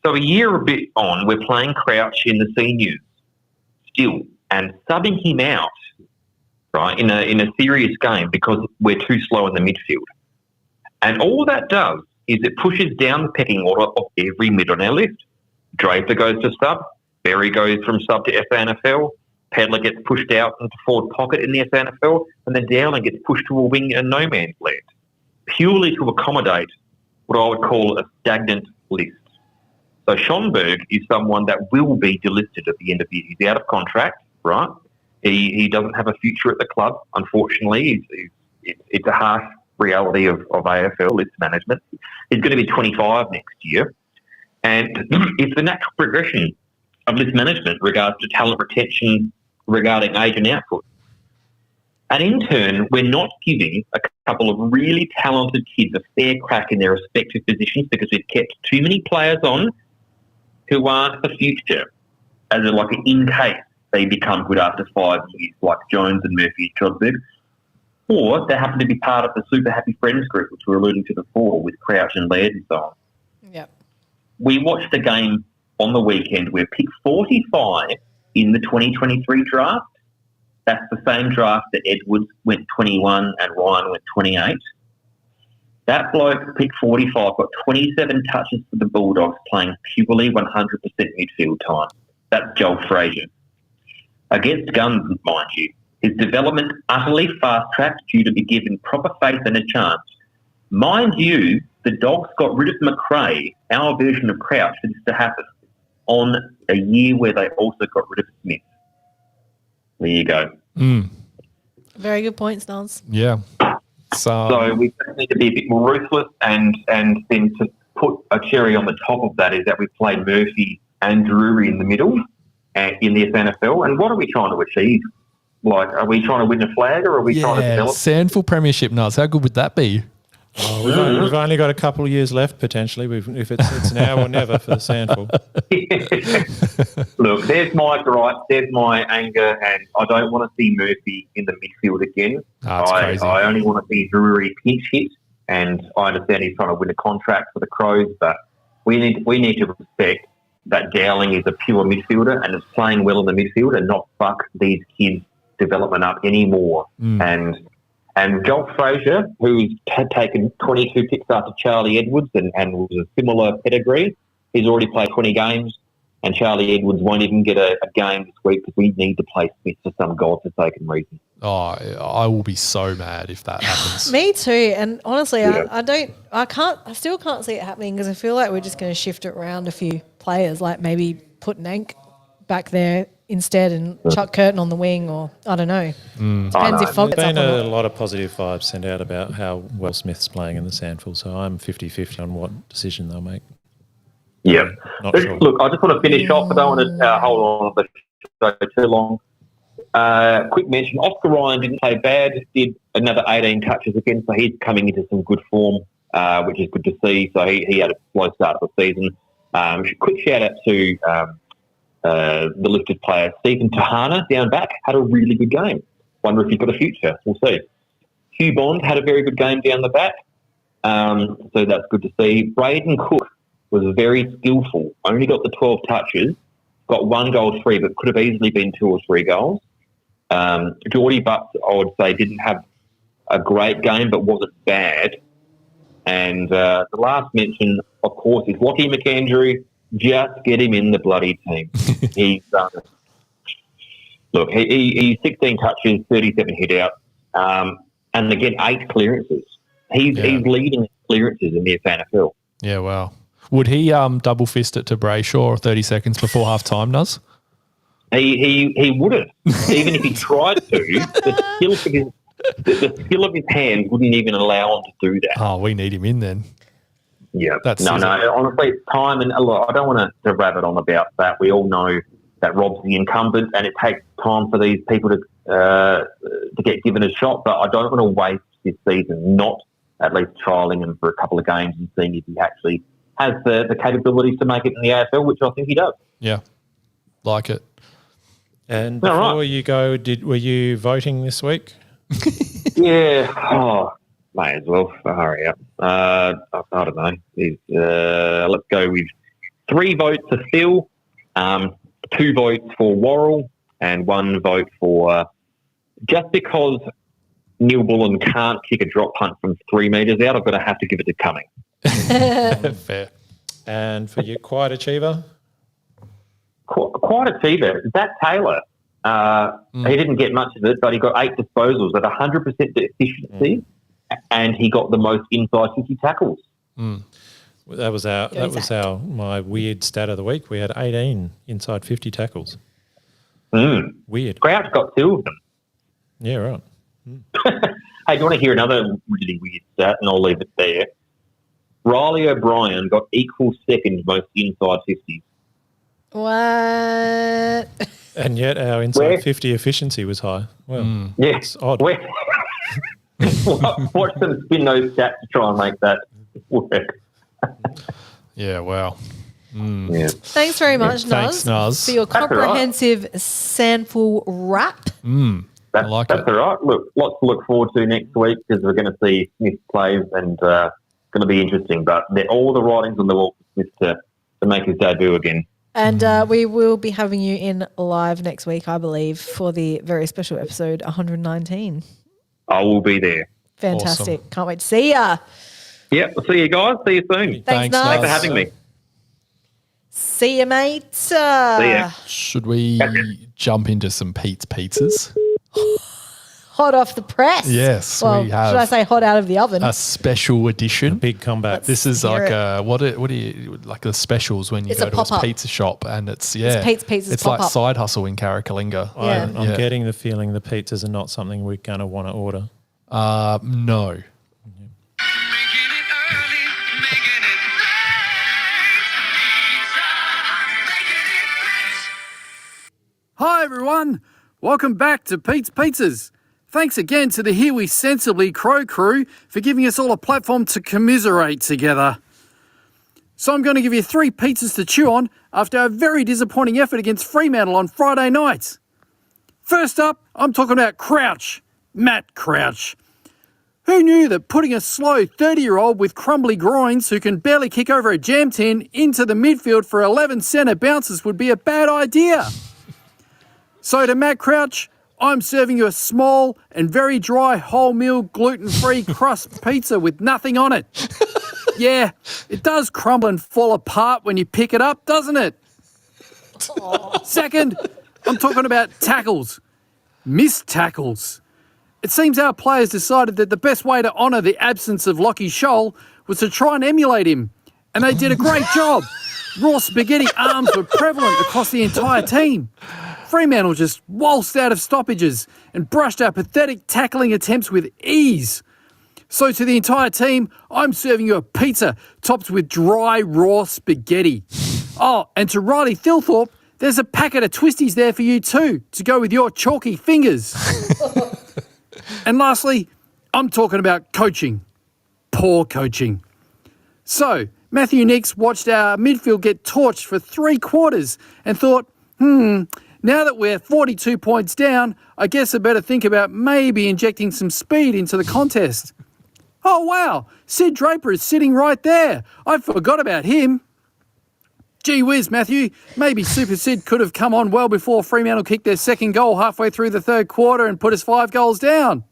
So a year a bit on, we're playing Crouch in the seniors still and subbing him out, right, in a serious game because we're too slow in the midfield. And all that does is it pushes down the pecking order of every mid on our list. Draper goes to sub, Berry goes from sub to SANFL, Pedler gets pushed out into forward pocket in the SANFL, and then Dowling gets pushed to a wing in no man's land, purely to accommodate what I would call a stagnant list. So Schonberg is someone that will be delisted at the end of the year. He's out of contract, right? He doesn't have a future at the club, unfortunately. It's a harsh reality of AFL list management. He's going to be 25 next year, and it's the natural progression of list management regards to talent retention regarding age and output. And in turn, we're not giving a couple of really talented kids a fair crack in their respective positions because we've kept too many players on who aren't the future, as in case they become good after 5 years, like Jones and Murphy and Schonberg, or they happen to be part of the super happy friends group, which we're alluding to before with Crouch and Laird and so on. Yep. We watched a game on the weekend where pick 45 in the 2023 draft, that's the same draft that Edwards went 21 and Ryan went 28. That bloke, pick 45, got 27 touches for the Bulldogs playing purely 100% midfield time. That's Joel Frazier. Against guns, mind you. His development utterly fast-tracked due to be given proper faith and a chance. Mind you, the Dogs got rid of McRae, our version of Crouch, for this to happen, on a year where they also got rid of Smith. There you go. Very good points, Nuzz. Yeah. So we just need to be a bit more ruthless, and then to put a cherry on the top of that is that we played Murphy and Drury in the middle in the SANFL. And what are we trying to achieve? Are we trying to win a flag or are we trying to develop? SANFL Premiership Nuzz. How good would that be? Oh, we've only got a couple of years left potentially. If it's now or never for the SANFL. Look, there's my gripe, there's my anger, and I don't want to see Murphy in the midfield again. Crazy. I only want to see Drury pinch hit, and I understand he's trying to win a contract for the Crows, but we need to respect that Dowling is a pure midfielder and is playing well in the midfield and not fuck these kids' development up anymore. And Joel Frazier, who's had taken 22 picks after Charlie Edwards and was a similar pedigree, he's already played 20 games, and Charlie Edwards won't even get a game this week because we need to play Smith for some godforsaken reason. Oh, I will be so mad if that happens. Me too. And honestly, Yeah. I still can't see it happening because I feel like we're just going to shift it around a few players, like maybe put Nank back there instead and Chuck Curtin on the wing, or I don't know. Depends if Fogg gets There's been up or a not. lot of positive vibes sent out about how well Smith's playing in the SANFL, so I'm 50-50 on what decision they'll make. Yeah. Not But sure. Look, I just want to finish off. I don't want to hold on to the show too long. Quick mention, Oscar Ryan didn't play bad, did another 18 touches again, so he's coming into some good form, which is good to see. So he had a slow start of the season. Quick shout out to the listed player, Stephen Tahana, down back, had a really good game. Wonder if he's got a future. We'll see. Hugh Bond had a very good game down the back. So that's good to see. Braden Cook was very skillful. Only got the 12 touches, got 1 goal, 3, but could have easily been 2 or 3 goals. Geordie Butts, I would say, didn't have a great game, but wasn't bad. And the last mention, of course, is Lockie McAndrew. Just get him in the bloody team. He's look, he's 16 touches, 37 hit out, and again 8 clearances. He's leading clearances in the SANFL. Yeah, wow. Would he double fist it to Brayshaw 30 seconds before half time, Nuzz? He wouldn't. Even if he tried to, the skill of his hands wouldn't even allow him to do that. Oh, we need him in then. Yeah. That's no. Honestly, it's time, and look, I don't want to rabbit on about that. We all know that Rob's the incumbent, and it takes time for these people to get given a shot. But I don't want to waste this season not at least trialling him for a couple of games and seeing if he actually has the capabilities to make it in the AFL, which I think he does. Yeah, like it. And before you go, were you voting this week? Yeah. Oh, may as well. Hurry up. I don't know. Let's go with 3 votes for Phil, 2 votes for Worrell, and 1 vote for just because Neil Bullen can't kick a drop punt from 3 metres out, I've got to have to give it to Cumming. Fair. And for your quiet achiever? Quite achiever. Zach Taylor. He didn't get much of it, but he got 8 disposals at 100% efficiency, and he got the most inside 50 tackles. That was my weird stat of the week. We had 18 inside 50 tackles. Weird. Crouch got 2 of them. Yeah, right. Hey, do you want to hear another really weird stat? And I'll leave it there. Riley O'Brien got equal second most inside 50s. What? And yet our inside 50 efficiency was high. Well, it's odd. Watch them spin those stats to try and make that work. Yeah, wow. Yeah. Thanks very much, Thanks, Nuzz. for your comprehensive SANFL wrap. That's like that's it. all right. Look, lots to look forward to next week because we're going to see Smith plays and it's going to be interesting. But all the writings on the wall for Smith to make his debut again. And we will be having you in live next week, I believe, for the very special episode 119. I will be there. Fantastic. Can't wait to see ya. Yep. We'll see you guys. See you soon. Thanks, Nuzz. Thanks for having me. See ya, mate. See ya. Should we jump into some Pete's Pizzas? Hot off the press. Yes, well, we have. should I say hot out of the oven? A special edition. Big comeback. This is hear like it. what do you like the specials when you It's go a to a pop-up. pizza shop and it's Pete's Pizzas It's like pop-up. side hustle in Carricalinga. Yeah. I'm getting the feeling the pizzas are not something we're going to want to order. No. Hi everyone, welcome back to Pete's Pizzas. Thanks again to the Here We Sensibly Crow crew for giving us all a platform to commiserate together. So I'm going to give you 3 pizzas to chew on after a very disappointing effort against Fremantle on Friday night. First up, I'm talking about Crouch, Matt Crouch. Who knew that putting a slow 30-year-old with crumbly groins who can barely kick over a jam tin into the midfield for 11 centre bounces would be a bad idea? So to Matt Crouch, I'm serving you a small and very dry wholemeal gluten-free crust pizza with nothing on it. Yeah, it does crumble and fall apart when you pick it up, doesn't it? Second, I'm talking about tackles. Missed tackles. It seems our players decided that the best way to honour the absence of Lockie Scholl was to try and emulate him. And they did a great job. Raw spaghetti arms were prevalent across the entire team. Fremantle just waltzed out of stoppages and brushed our pathetic tackling attempts with ease. So to the entire team, I'm serving you a pizza topped with dry, raw spaghetti. Oh, and to Riley Thilthorpe, there's a packet of twisties there for you too, to go with your chalky fingers. And lastly, I'm talking about coaching. Poor coaching. So, Matthew Nicks watched our midfield get torched for 3 quarters and thought, now that we're 42 points down, I guess I better think about maybe injecting some speed into the contest. Oh, wow, Sid Draper is sitting right there. I forgot about him. Gee whiz, Matthew. Maybe Super Sid could have come on well before Fremantle kicked their second goal halfway through the third quarter and put us 5 goals down.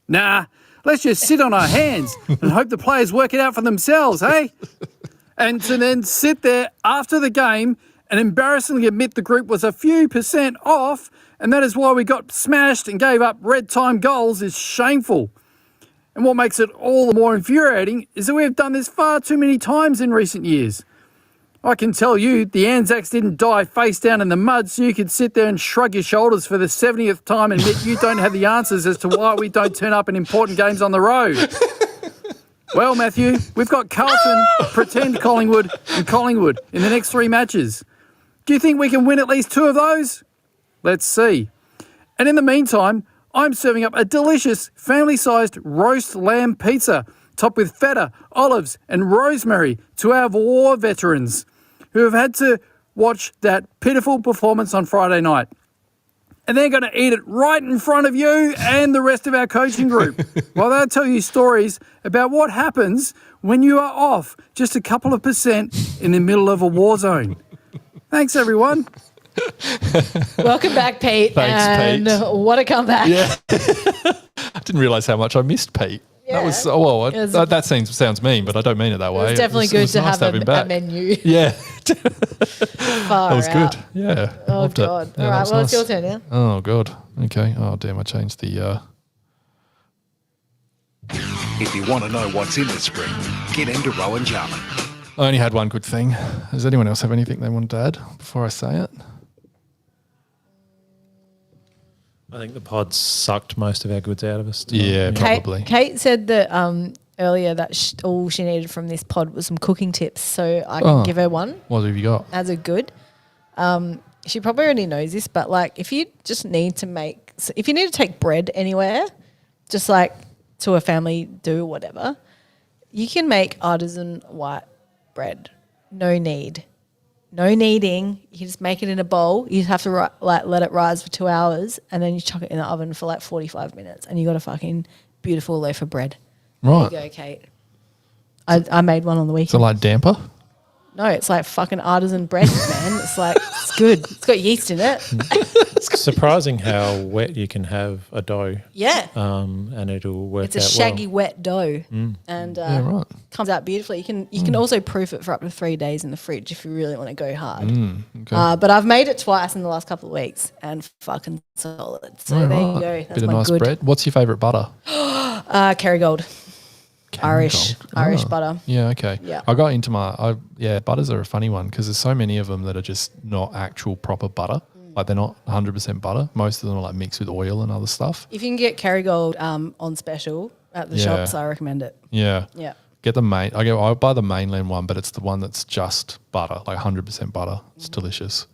Nah, let's just sit on our hands and hope the players work it out for themselves, hey? And to then sit there after the game and embarrassingly admit the group was a few % off and that is why we got smashed and gave up red time goals is shameful. And what makes it all the more infuriating is that we've done this far too many times in recent years. I can tell you the Anzacs didn't die face down in the mud so you could sit there and shrug your shoulders for the 70th time and admit you don't have the answers as to why we don't turn up in important games on the road. Well, Matthew, we've got Carlton, pretend Collingwood and Collingwood in the next 3 matches. Do you think we can win at least 2 of those? Let's see. And in the meantime, I'm serving up a delicious family-sized roast lamb pizza topped with feta, olives and rosemary to our war veterans who have had to watch that pitiful performance on Friday night. And they're going to eat it right in front of you and the rest of our coaching group while they'll tell you stories about what happens when you are off just a couple of % in the middle of a war zone. Thanks, everyone. Welcome back, Pete. Thanks, and Pete. What a comeback. Yeah. I didn't realise how much I missed Pete. That was that sounds mean, but I don't mean it that way. It was definitely good to nice have him back. a menu. Yeah, Far that was out. good. Yeah. Oh, loved it. God. Yeah, All that right, was well, it's nice. your turn now. Oh God. Okay. Oh damn! I changed the. If you want to know what's in the spring, get into Rowan Jarman. I only had one good thing. Does anyone else have anything they wanted to add before I say it? I think the pod sucked most of our goods out of us. Yeah, probably. Kate said that earlier that all she needed from this pod was some cooking tips, so I can give her one What have you got? as a good. She probably already knows this, but like if you just need to if you need to take bread anywhere, just like to a family do or whatever, you can make artisan white bread. No kneading. You just make it in a bowl. You have to let it rise for 2 hours, and then you chuck it in the oven for like 45 minutes, and you got a fucking beautiful loaf of bread. Right. There you go, Kate. I made one on the weekend. So like damper? No, it's like fucking artisan bread, man. It's like, it's good. It's got yeast in it. It's surprising how wet you can have a dough. Yeah. And it'll work out It's a shaggy, wet dough, and right. comes out beautifully. You can also proof it for up to 3 days in the fridge if you really want to go hard. Okay. But I've made it twice in the last couple of weeks, and fucking solid. So there you go. That's Bit of my nice good. bread. What's your favourite butter? Kerrygold. Irish Oh. butter. Yeah, okay. Yeah. I got into butters are a funny one because there's so many of them that are just not actual proper butter. Like they're not 100% butter. Most of them are like mixed with oil and other stuff. If you can get Kerrygold on special at the shops, I recommend it. Yeah. Yeah. Get the I buy the mainland one, but it's the one that's just butter, like 100% butter. It's delicious.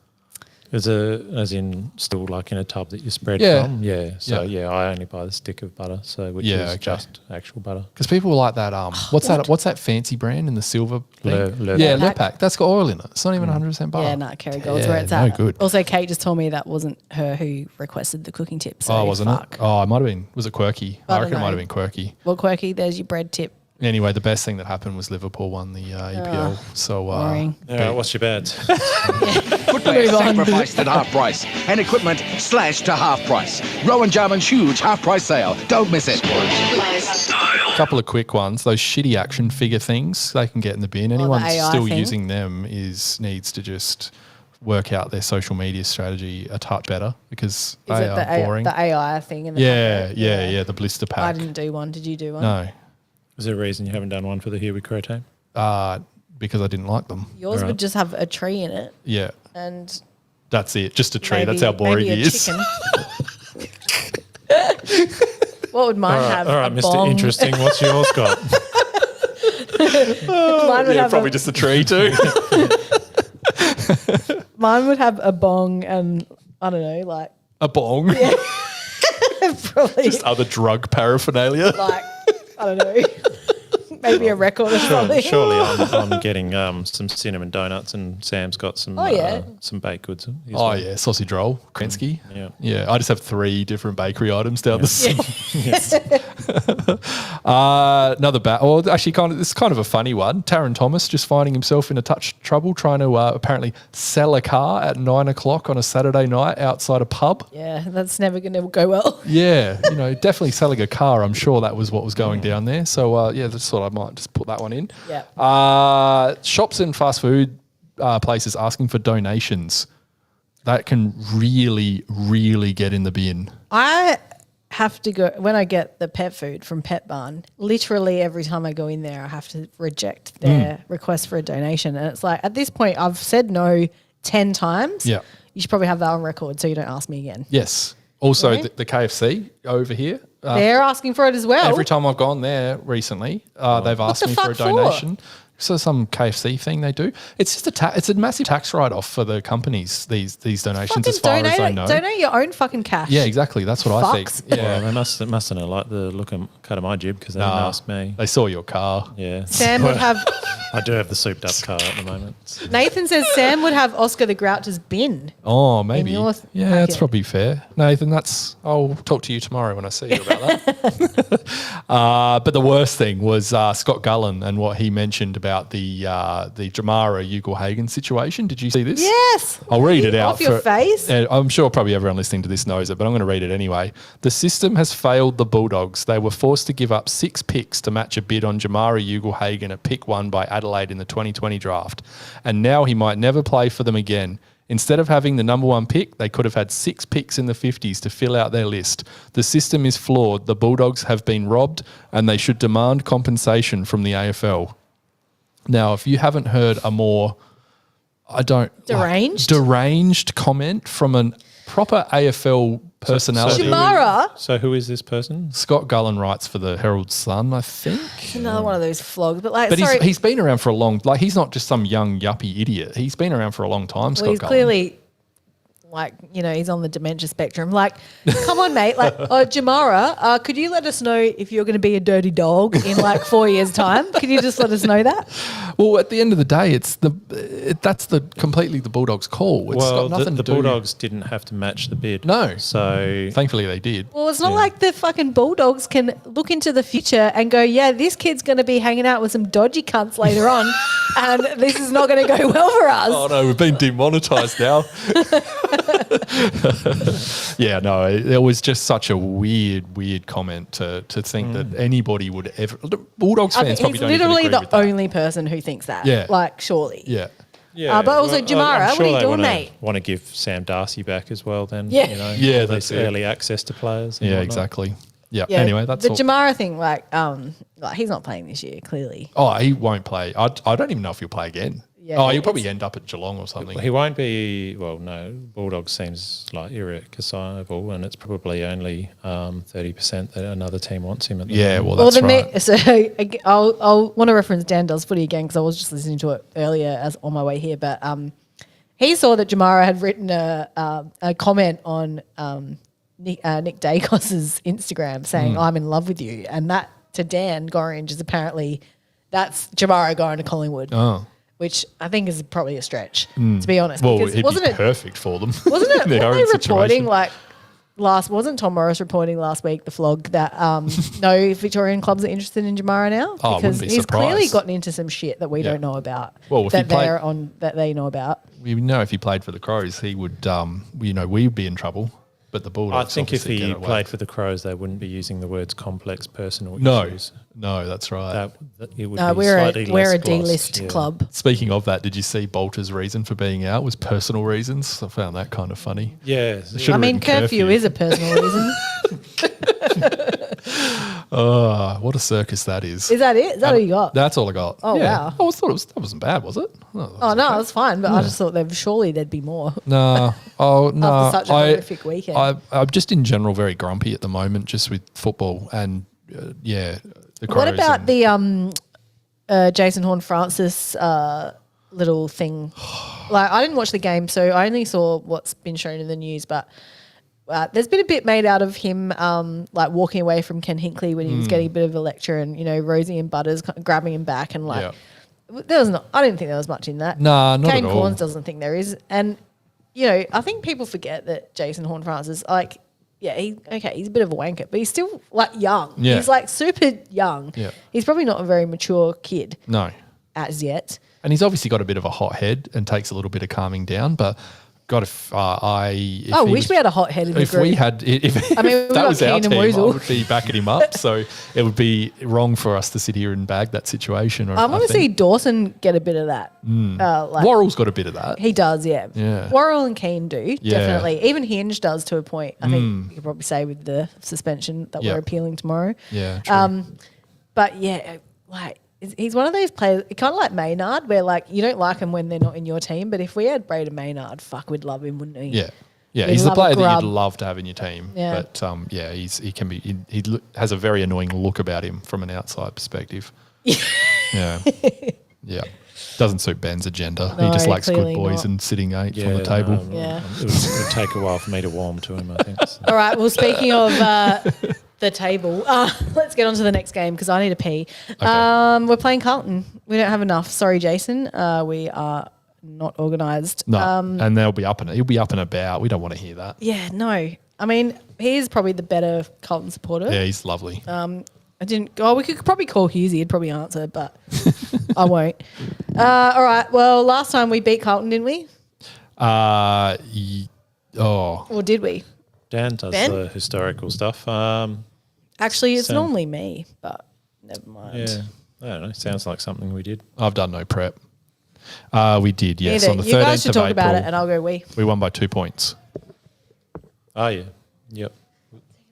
As in still like in a tub that you spread Yeah. from? Yeah. So, Yeah. I only buy the stick of butter, which is just actual butter. Because people like that. What's that fancy brand in the silver thing? Le Pack. That's got oil in it. It's not even 100% butter. Yeah, Kerrygold's where it's at. No good. Also, Kate just told me that wasn't her who requested the cooking tip. So Wasn't it? Oh, it might have been. Was it quirky? I reckon it might have been quirky. Well, quirky, there's your bread tip. Anyway, the best thing that happened was Liverpool won the EPL. So, boring. All right, what's your bets? Footwear sacrificed at half price and equipment slashed to half price. Rowan Jarman's huge half price sale. Don't miss it. a couple of quick ones. Those shitty action figure things, they can get in the bin. Anyone AI still thing. using them needs to just work out their social media strategy a touch better because they are boring. The AI thing? In the yeah, the blister pack. I didn't do one. Did you do one? No. Is there a reason you haven't done one for the Here We Crow team? Because I didn't like them. Yours would just have a tree in it. Yeah. And that's it. Just a tree. That's how boring maybe it is. What would mine have? All right, A Mr. bong. Interesting. What's yours got? Mine would have probably just a tree too. Mine would have a bong and I don't know, like A bong. probably Just other drug paraphernalia. like I don't know, Maybe a record or something. Surely I'm getting some cinnamon donuts, and Sam's got some some baked goods. Yeah, sausage roll, Krensky. Yeah. I just have 3 different bakery items down the sink. Yes. Another actually, this is kind of a funny one. Taron Thomas just finding himself in a touch trouble trying to apparently sell a car at 9 o'clock on a Saturday night outside a pub. Yeah, that's never going to go well. Yeah, definitely selling a car. I'm sure that was what was going down there. So just thought I might just put that one in. Yeah. Shops and fast food places asking for donations. That can really, really get in the bin. I have to go when I get the pet food from Pet Barn. Literally every time I go in there, I have to reject their request for a donation, and it's like at this point I've said no 10 times. Yeah, you should probably have that on record so you don't ask me again. Yes. Also, the KFC over here, they're asking for it as well. Every time I've gone there recently, they've asked me for a donation. So some KFC thing they do. It's just it's a massive tax write-off for the companies, these donations fucking as far as I know. Donate your own fucking cash. Yeah, exactly. That's what I think. Yeah, they mustn't have liked the look and cut of my jib because they didn't ask me. They saw your car. Yeah. Sam would have... I do have the souped up car at the moment. Nathan says Sam would have Oscar the Grouch's bin. Oh, maybe. Yeah, that's probably fair. Nathan, I'll talk to you tomorrow when I see you about that. But the worst thing was Scott Gullen and what he mentioned about the Jamara Ugle-Hagan situation. Did you see this? Yes. I'll read it out. Off your face. I'm sure probably everyone listening to this knows it, but I'm going to read it anyway. The system has failed the Bulldogs. They were forced to give up 6 picks to match a bid on Jamara Ugle-Hagan at pick 1 by Adelaide in the 2020 draft. And now he might never play for them again. Instead of having the number 1 pick, they could have had 6 picks in the 50s to fill out their list. The system is flawed. The Bulldogs have been robbed and they should demand compensation from the AFL. Now, if you haven't heard a more, deranged comment from a proper AFL personality. Jamara. So who is this person? Scott Gullen writes for the Herald Sun, I think. Another one of those flogs. But he's been around for a long, he's not just some young yuppie idiot. He's been around for a long time, Scott he's Gullen. Clearly, he's on the dementia spectrum. Come on, mate. Jamara, could you let us know if you're going to be a dirty dog in 4 years' time? Can you just let us know that? Well, at the end of the day, that's completely the Bulldogs' call. It's got nothing to do. The Bulldogs didn't have to match the bid. No. So thankfully they did. Well, it's not like the fucking Bulldogs can look into the future and go, yeah, this kid's going to be hanging out with some dodgy cunts later on, and this is not going to go well for us. Oh no, we've been demonetised now. Yeah, no, it was just such a weird comment to think that anybody would ever. Bulldogs fans probably don't even agree with that. He's literally the only person who thinks that. Yeah. Surely. Yeah. Yeah, but also, Jamara, what are you doing, mate? Want to give Sam Darcy back as well, then? Yeah. Yeah, that's early access to players. Yeah, exactly. Yeah. Anyway, that's the all. Jamara thing. He's not playing this year. Clearly. Oh, he won't play. I don't even know if he'll play again. Yeah, he'll probably end up at Geelong or something. He won't be. Well, no. Bulldogs seems irreconcilable, and it's probably only 30% that another team wants him at the moment. Well, that's right. I'll want to reference Dan Does Footy again because I was just listening to it earlier as on my way here. But he saw that Jamara had written a comment on Nick Dacos's Instagram saying, "I'm in love with you," and that to Dan Gorringe is apparently that's Jamara going to Collingwood. Oh. Which I think is probably a stretch, to be honest. Well, because it'd be perfect for them. Wasn't it? Weren't they reporting wasn't Tom Morris reporting last week, the flog, that no Victorian clubs are interested in Jamara now? Oh, because wouldn't be he's surprised. clearly gotten into some shit that we don't know about. Well, if that he that they know about. We know if he played for the Crows, he would, we'd be in trouble. But the Bulldogs, I think if he played for the Crows, they wouldn't be using the words complex personal issues. No, that's right. It would be slightly we're a less D-list glossed, club. Speaking of that, did you see Bolter's reason for being out was personal reasons? I found that kind of funny. Yeah. Curfew is a personal reason. Oh, what a circus that is. Is that it? Is that all you got? That's all I got. Oh, wow. I thought that wasn't bad, was it? No, it was fine, but I just thought surely there'd be more. No. Oh, no. After such a horrific weekend. I'm just in general very grumpy at the moment, just with football and, the Crows. What about the Jason Horne-Francis little thing? I didn't watch the game, so I only saw what's been shown in the news, but there's been a bit made out of him like walking away from Ken Hinkley when he was getting a bit of a lecture, and Rosie and Butters grabbing him back, and like there was I didn't think there was much in that. Nah, not Kane at all. Corns doesn't think there is, and I think people forget that Jason Horne-Francis, like, he's a bit of a wanker, but he's still like young. Yeah. He's like super young. Yeah. He's probably not a very mature kid No. as yet. And he's obviously got a bit of a hot head and takes a little bit of calming down, but God, if I wish we had a hot head in the group. If we had, if I mean, that was our Keen and team, I Woozle. would be backing him up. So it would be wrong for us to sit here and bag that situation. I want to see Dawson get a bit of that. Worrell's got a bit of that. He does, yeah. Yeah. Worrell and Keane do, Yeah. definitely. Even Hinge does to a point. I think you could probably say with the suspension that we're appealing tomorrow. Yeah, true. But yeah, like he's one of those players, kind of like Maynard, where like you don't like him when they're not in your team, but if we had Braden Maynard, fuck, we'd love him, wouldn't we? Yeah. Yeah, We'd he's the love a player that grub. you'd love to have in your team. Yeah. But he can be. He has a very annoying look about him from an outside perspective. Yeah, yeah. Doesn't suit Ben's agenda. No, he just likes good clearly boys not. and sitting eighth on the table. Yeah. It would take a while for me to warm to him, I think. So. All right. Well, speaking of the table, let's get on to the next game because I need to pee. Okay. We're playing Carlton. We don't have enough. Sorry, Jason. We are not organised. No, and he'll be up and about. We don't want to hear that. Yeah, no. I mean, he is probably the better Carlton supporter. Yeah, he's lovely. I didn't. Oh, we could probably call Hughesy. He'd probably answer, but I won't. All right. Well, last time we beat Carlton, didn't we? Or did we? Dan does Ben? the historical stuff. Actually, it's Sam- normally me, but never mind. Yeah, I don't know. Sounds like something we did. I've done no prep. We did, yes. Either. On the 13th You guys should of talk about April, it, and I'll go we. we won by 2 points. Oh, yeah. Yep.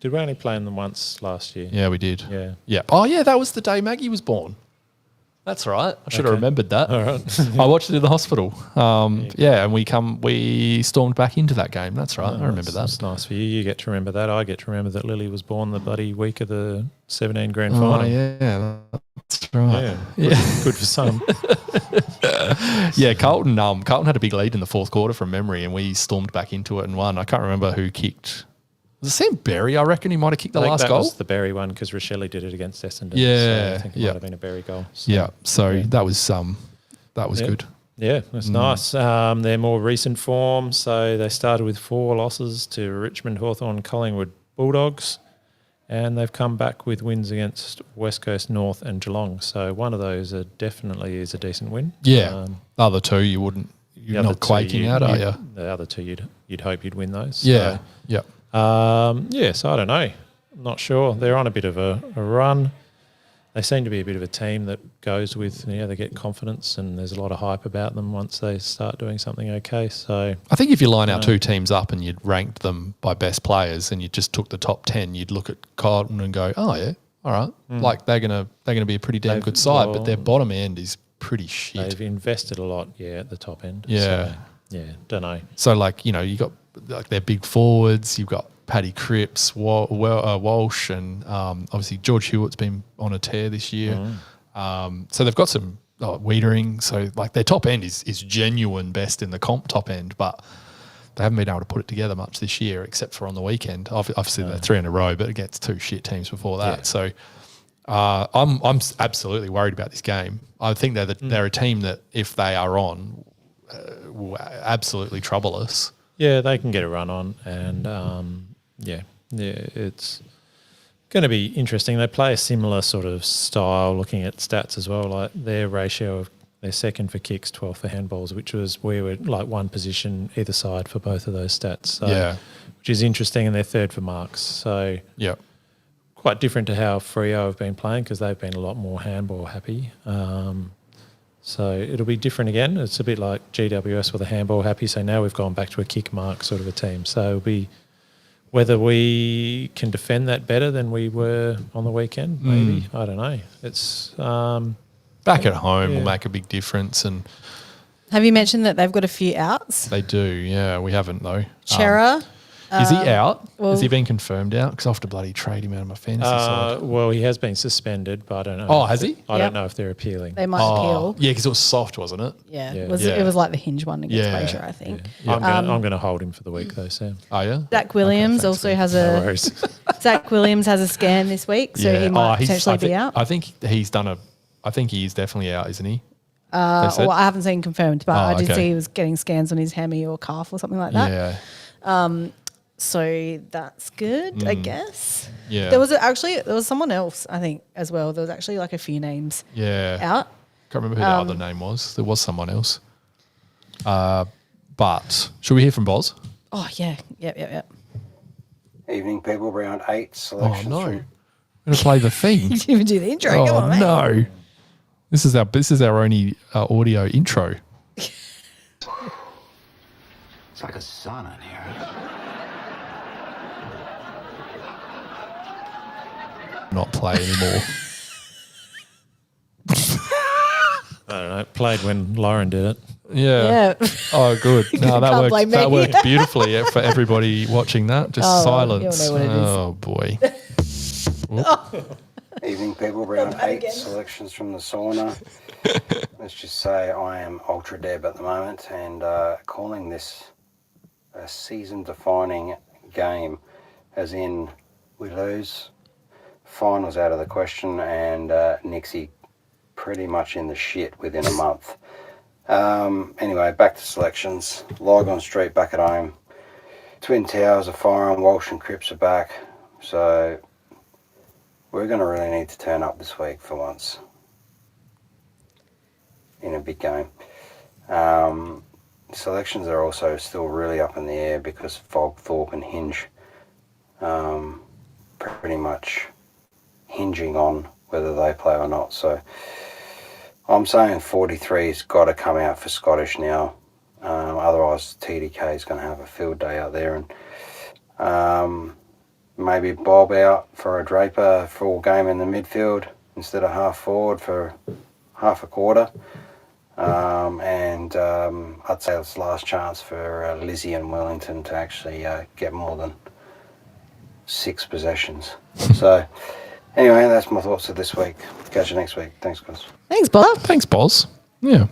Did we only play them once last year? Yeah, we did. Yeah. Yeah. Oh, yeah, that was the day Maggie was born. That's right. I should have Okay. remembered that. All right. I watched it in the hospital. And we stormed back into that game. That's right. I remember that. That's nice for you. You get to remember that. I get to remember that Lily was born the bloody week of the 17 grand final. Oh, yeah. That's right. Yeah. Good for some. Yeah, Carlton had a big lead in the fourth quarter from memory, and we stormed back into it and won. I can't remember who kicked. Was it Sam Berry? I reckon he might have kicked the I think last that goal. was the Berry one because Rochelle did it against Essendon. Yeah, So I think it yeah. might have been a Berry goal. So, Yeah, so that was Yeah. good. Yeah, that's nice. Their more recent form, so they started with 4 losses to Richmond, Hawthorn, Collingwood, Bulldogs, and they've come back with wins against West Coast, North and Geelong. So one of those definitely is a decent win. Yeah, the other two you're the other not quaking out, are you? The other two you'd hope you'd win those. Yeah, yeah. So I don't know. I'm not sure. They're on a bit of a run. They seem to be a bit of a team that goes with, they get confidence and there's a lot of hype about them once they start doing something okay. So I think if you line our two teams up and you'd ranked them by best players and you just took the top 10, you'd look at Carlton and go, oh yeah, all right. Like they're gonna be a pretty damn good side, but their bottom end is pretty shit. they've invested a lot, at the top end. Yeah. So, don't know. So you got like their big forwards, you've got Paddy Cripps, Walsh, and obviously George Hewitt's been on a tear this year. So they've got some Wiedering. So like their top end is genuine best in the comp top end, but they haven't been able to put it together much this year, except for on the weekend. Obviously they're 3 in a row, but against 2 shit teams before that. Yeah. So I'm absolutely worried about this game. I think they're a team that if they are on, will absolutely trouble us. Yeah, they can get a run on, and it's going to be interesting. They play a similar sort of style, looking at stats as well. Like their ratio of they're second for kicks, 12th for handballs, which was we were like one position either side for both of those stats. So, which is interesting, and they're third for marks. So yeah, quite different to how Freo have been playing because they've been a lot more handball happy. So it'll be different again. It's a bit like GWS with a handball happy. So now we've gone back to a kick mark sort of a team. So it'll be whether we can defend that better than we were on the weekend, maybe. I don't know. It's back at home will make a big difference. And Have you mentioned that they've got a few outs? they do, yeah. We haven't though. Chera, Is he out? well- Has he been confirmed out? Because I have to bloody trade him out of my fantasy side. Well, he has been suspended, but I don't know. Oh, has he? I Yep. don't know if they're appealing. They might appeal. Yeah, because it was soft, wasn't it? Yeah, Yeah. It was like the hinge one against Yeah. Fraser, I think. I'm going to hold him for the week, though, Sam. Oh, yeah? Zach Williams thanks, also mate. has No a worries. Zach Williams has a scan this week, so he might potentially be out. I think he's done I think he is definitely out, isn't he? Well, I haven't seen confirmed, but I did okay. see he was getting scans on his hammy or calf or something like that. Yeah. So that's good, I guess. Yeah. There was someone else, I think, as well. There was actually like a few names Yeah. out. Can't remember who the other name was. There was someone else. But should we hear from Boz? Oh yeah, yep. Evening, people. Round 8 Oh, selections. no. from- We're going to play the theme. You didn't even do the intro. Come Oh, on, mate. no. This is our only audio intro. It's like a sauna in here. Not play anymore. I don't know. Played when Lauren did it. Yeah. Yeah. Oh, good. No, that Can't worked. blame That me. worked beautifully for everybody watching that. Just Oh, silence. you'll know what it is. Oh boy. Evening, people. Round 8 selections from the sauna. Let's just say I am ultra deb at the moment and calling this a season-defining game, as in we lose, finals out of the question, and Nixie pretty much in the shit within a month. Anyway, back to selections. Lygon Street back at home. Twin Towers are firing. Walsh and Cripps are back. So we're going to really need to turn up this week for once in a big game. Selections are also still really up in the air because Fog, Thorpe and Hinge pretty much hinging on whether they play or not. So I'm saying 43's got to come out for Scottish now. Otherwise, TDK is going to have a field day out there. And maybe Bob out for a Draper full game in the midfield instead of half forward for half a quarter. And I'd say it's the last chance for Lizzie and Wellington to actually get more than 6 possessions. So anyway, that's my thoughts of this week. Catch you next week. Thanks, guys. Thanks, Bob. Thanks, Boz. Yeah.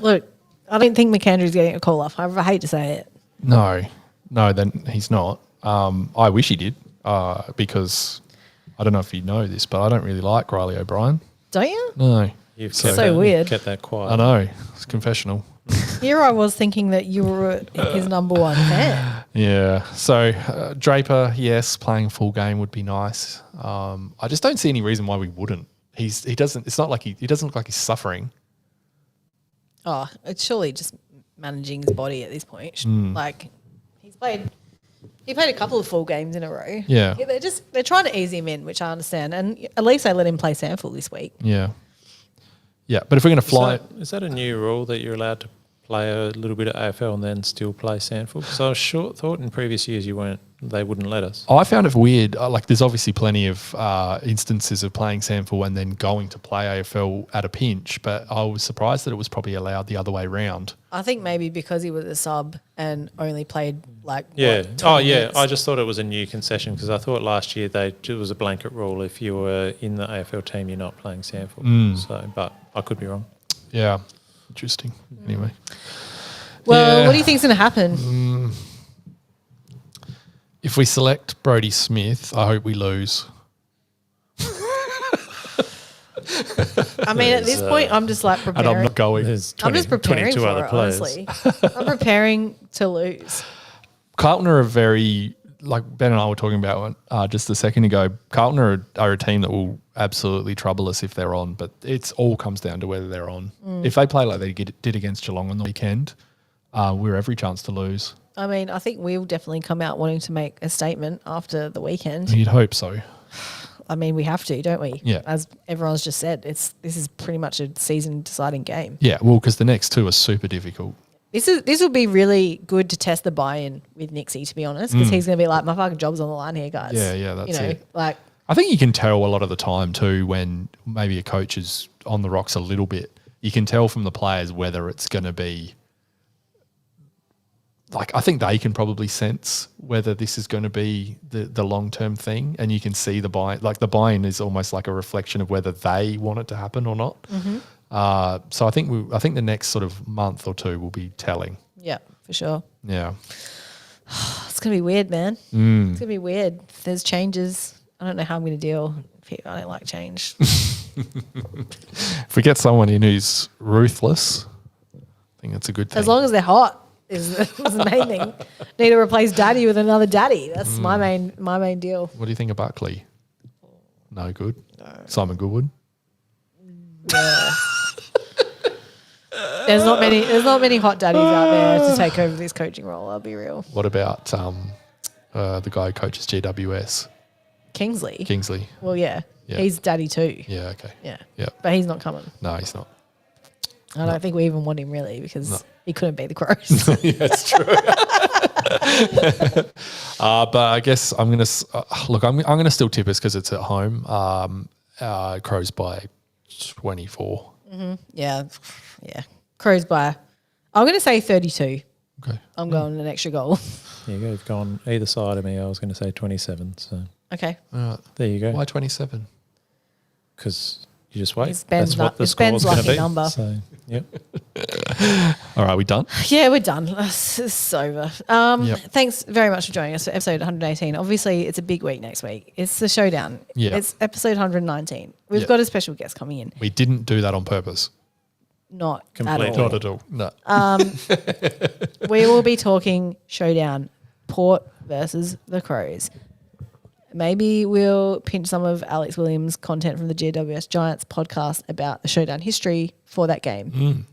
Look, I don't think McAndrew's getting a call off. I hate to say it. No, then he's not. I wish he did because I don't know if you know this, but I don't really like Riley O'Brien. Don't you? No. You've So kept that, weird. You've kept that quiet. I know. It's confessional. Here I was thinking that you were his number one fan. Yeah. So Draper, yes, playing full game would be nice. I just don't see any reason why we wouldn't. He doesn't. It's not like he doesn't look like he's suffering. Oh, it's surely just managing his body at this point. Mm. Like he played a couple of full games in a row. Yeah. They're trying to ease him in, which I understand. And at least they let him play SANFL this week. Yeah. Yeah, but if we're going to fly, Is that a new rule that you're allowed to play a little bit of AFL and then still play SANFL? Because I was thought in previous years they wouldn't let us. I found it weird. Like, there's obviously plenty of instances of playing SANFL and then going to play AFL at a pinch, but I was surprised that it was probably allowed the other way round. I think maybe because he was a sub and only played like Yeah. 20 minutes. I just thought it was a new concession because I thought last year it was a blanket rule. If you were in the AFL team, you're not playing SANFL. So, but I could be wrong. Yeah. Interesting. Anyway. Well, Yeah. what do you think's going to happen? If we select Brodie Smith, I hope we lose. I mean, at this point, I'm just like And preparing. I'm not going. There's I'm just preparing 22 for other it, players. honestly. I'm preparing to lose. Carlton are like Ben and I were talking about just a second ago, Carlton are a team that will absolutely trouble us if they're on, but it all comes down to whether they're on. If they play like they did against Geelong on the weekend, we're every chance to lose. I mean, I think we'll definitely come out wanting to make a statement after the weekend. You'd hope so. I mean, we have to, don't we? Yeah. As everyone's just said, this is pretty much a season-deciding game. Yeah, well, because the next two are super difficult. This will be really good to test the buy-in with Nixie, to be honest, because he's going to be like, my fucking job's on the line here, guys. Yeah, that's it. Like, I think you can tell a lot of the time too when maybe a coach is on the rocks a little bit. You can tell from the players whether it's going to be like I think they can probably sense whether this is going to be the long-term thing, and you can see the buy-in is almost like a reflection of whether they want it to happen or not. So I think the next sort of month or two will be telling. Yeah, for sure. Yeah. It's going to be weird, man. It's going to be weird. If there's changes, I don't know how I'm going to deal. I don't like change. If we get someone in who's ruthless, I think that's a good thing. As long as they're hot is the main thing. Need to replace Daddy with another Daddy. That's my main deal. What do you think of Buckley? No good? No. Simon Goodwood? Yeah. There's not many hot daddies out there to take over this coaching role, I'll be real. What about the guy who coaches GWS? Kingsley. Well, yeah. He's daddy too. Yeah, okay. Yeah. Yeah. But he's not coming. No, he's not. I don't think we even want him really because he couldn't beat the Crows. Yeah, that's true. But I guess I'm going to look. I'm going to still tip us because it's at home. Crows by 24. Yeah. Crows by. I'm going to say 32. Okay. I'm going an extra goal. Yeah, you've gone either side of me. I was going to say 27. So okay. There you go. Why 27? Because you just wait. It's Ben's That's what the score's going to be. Number. So, yep. All right, we done? Yeah, we're done. It's over. Thanks very much for joining us for episode 118. Obviously, it's a big week next week. It's the showdown. Yeah. It's episode 119. We've got a special guest coming in. We didn't do that on purpose. Not Completely. at all. Not at all. No. We will be talking showdown, Port versus the Crows. Maybe we'll pinch some of Alex Williams' content from the GWS Giants podcast about the showdown history for that game.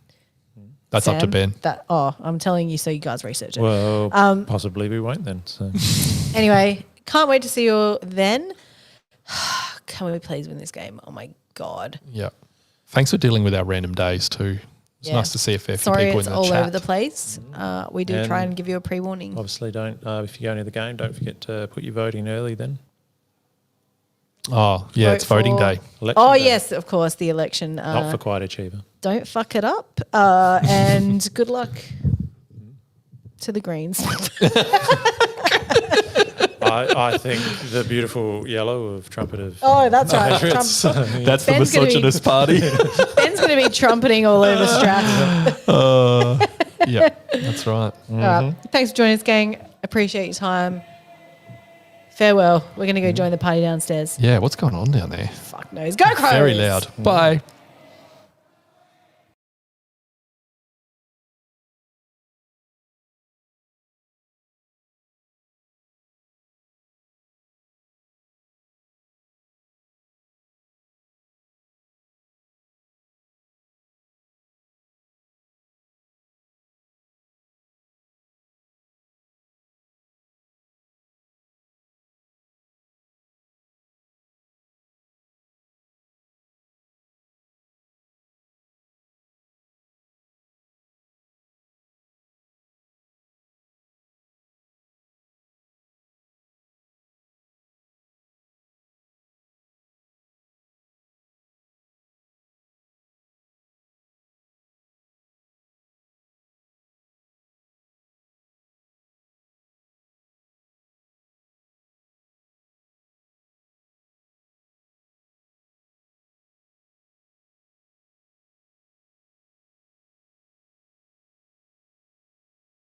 That's Sam, up to Ben. I'm telling you so you guys research it. Well, possibly we won't then. So. Anyway, can't wait to see you then. Can we please win this game? Oh my God. Yeah. Thanks for dealing with our random days too. It's nice to see a fair few Sorry, people it's in the all chat. over the place. We do try and give you a pre-warning. Obviously, don't if you go into the game, don't forget to put your vote in early then. Oh, yeah, it's voting day. Election day. Yes, of course, the election. Not for Quiet Achiever. Don't fuck it up. And good luck to the Greens. I think the beautiful yellow of Trumpet of... Oh, that's right. That's the Ben's misogynist party. Ben's going to be trumpeting all over Strath. Yeah, that's right. All right. Thanks for joining us, gang. Appreciate your time. Farewell. We're going to go join the party downstairs. Yeah, what's going on down there? Fuck knows. Go Crows! Very loud. Bye.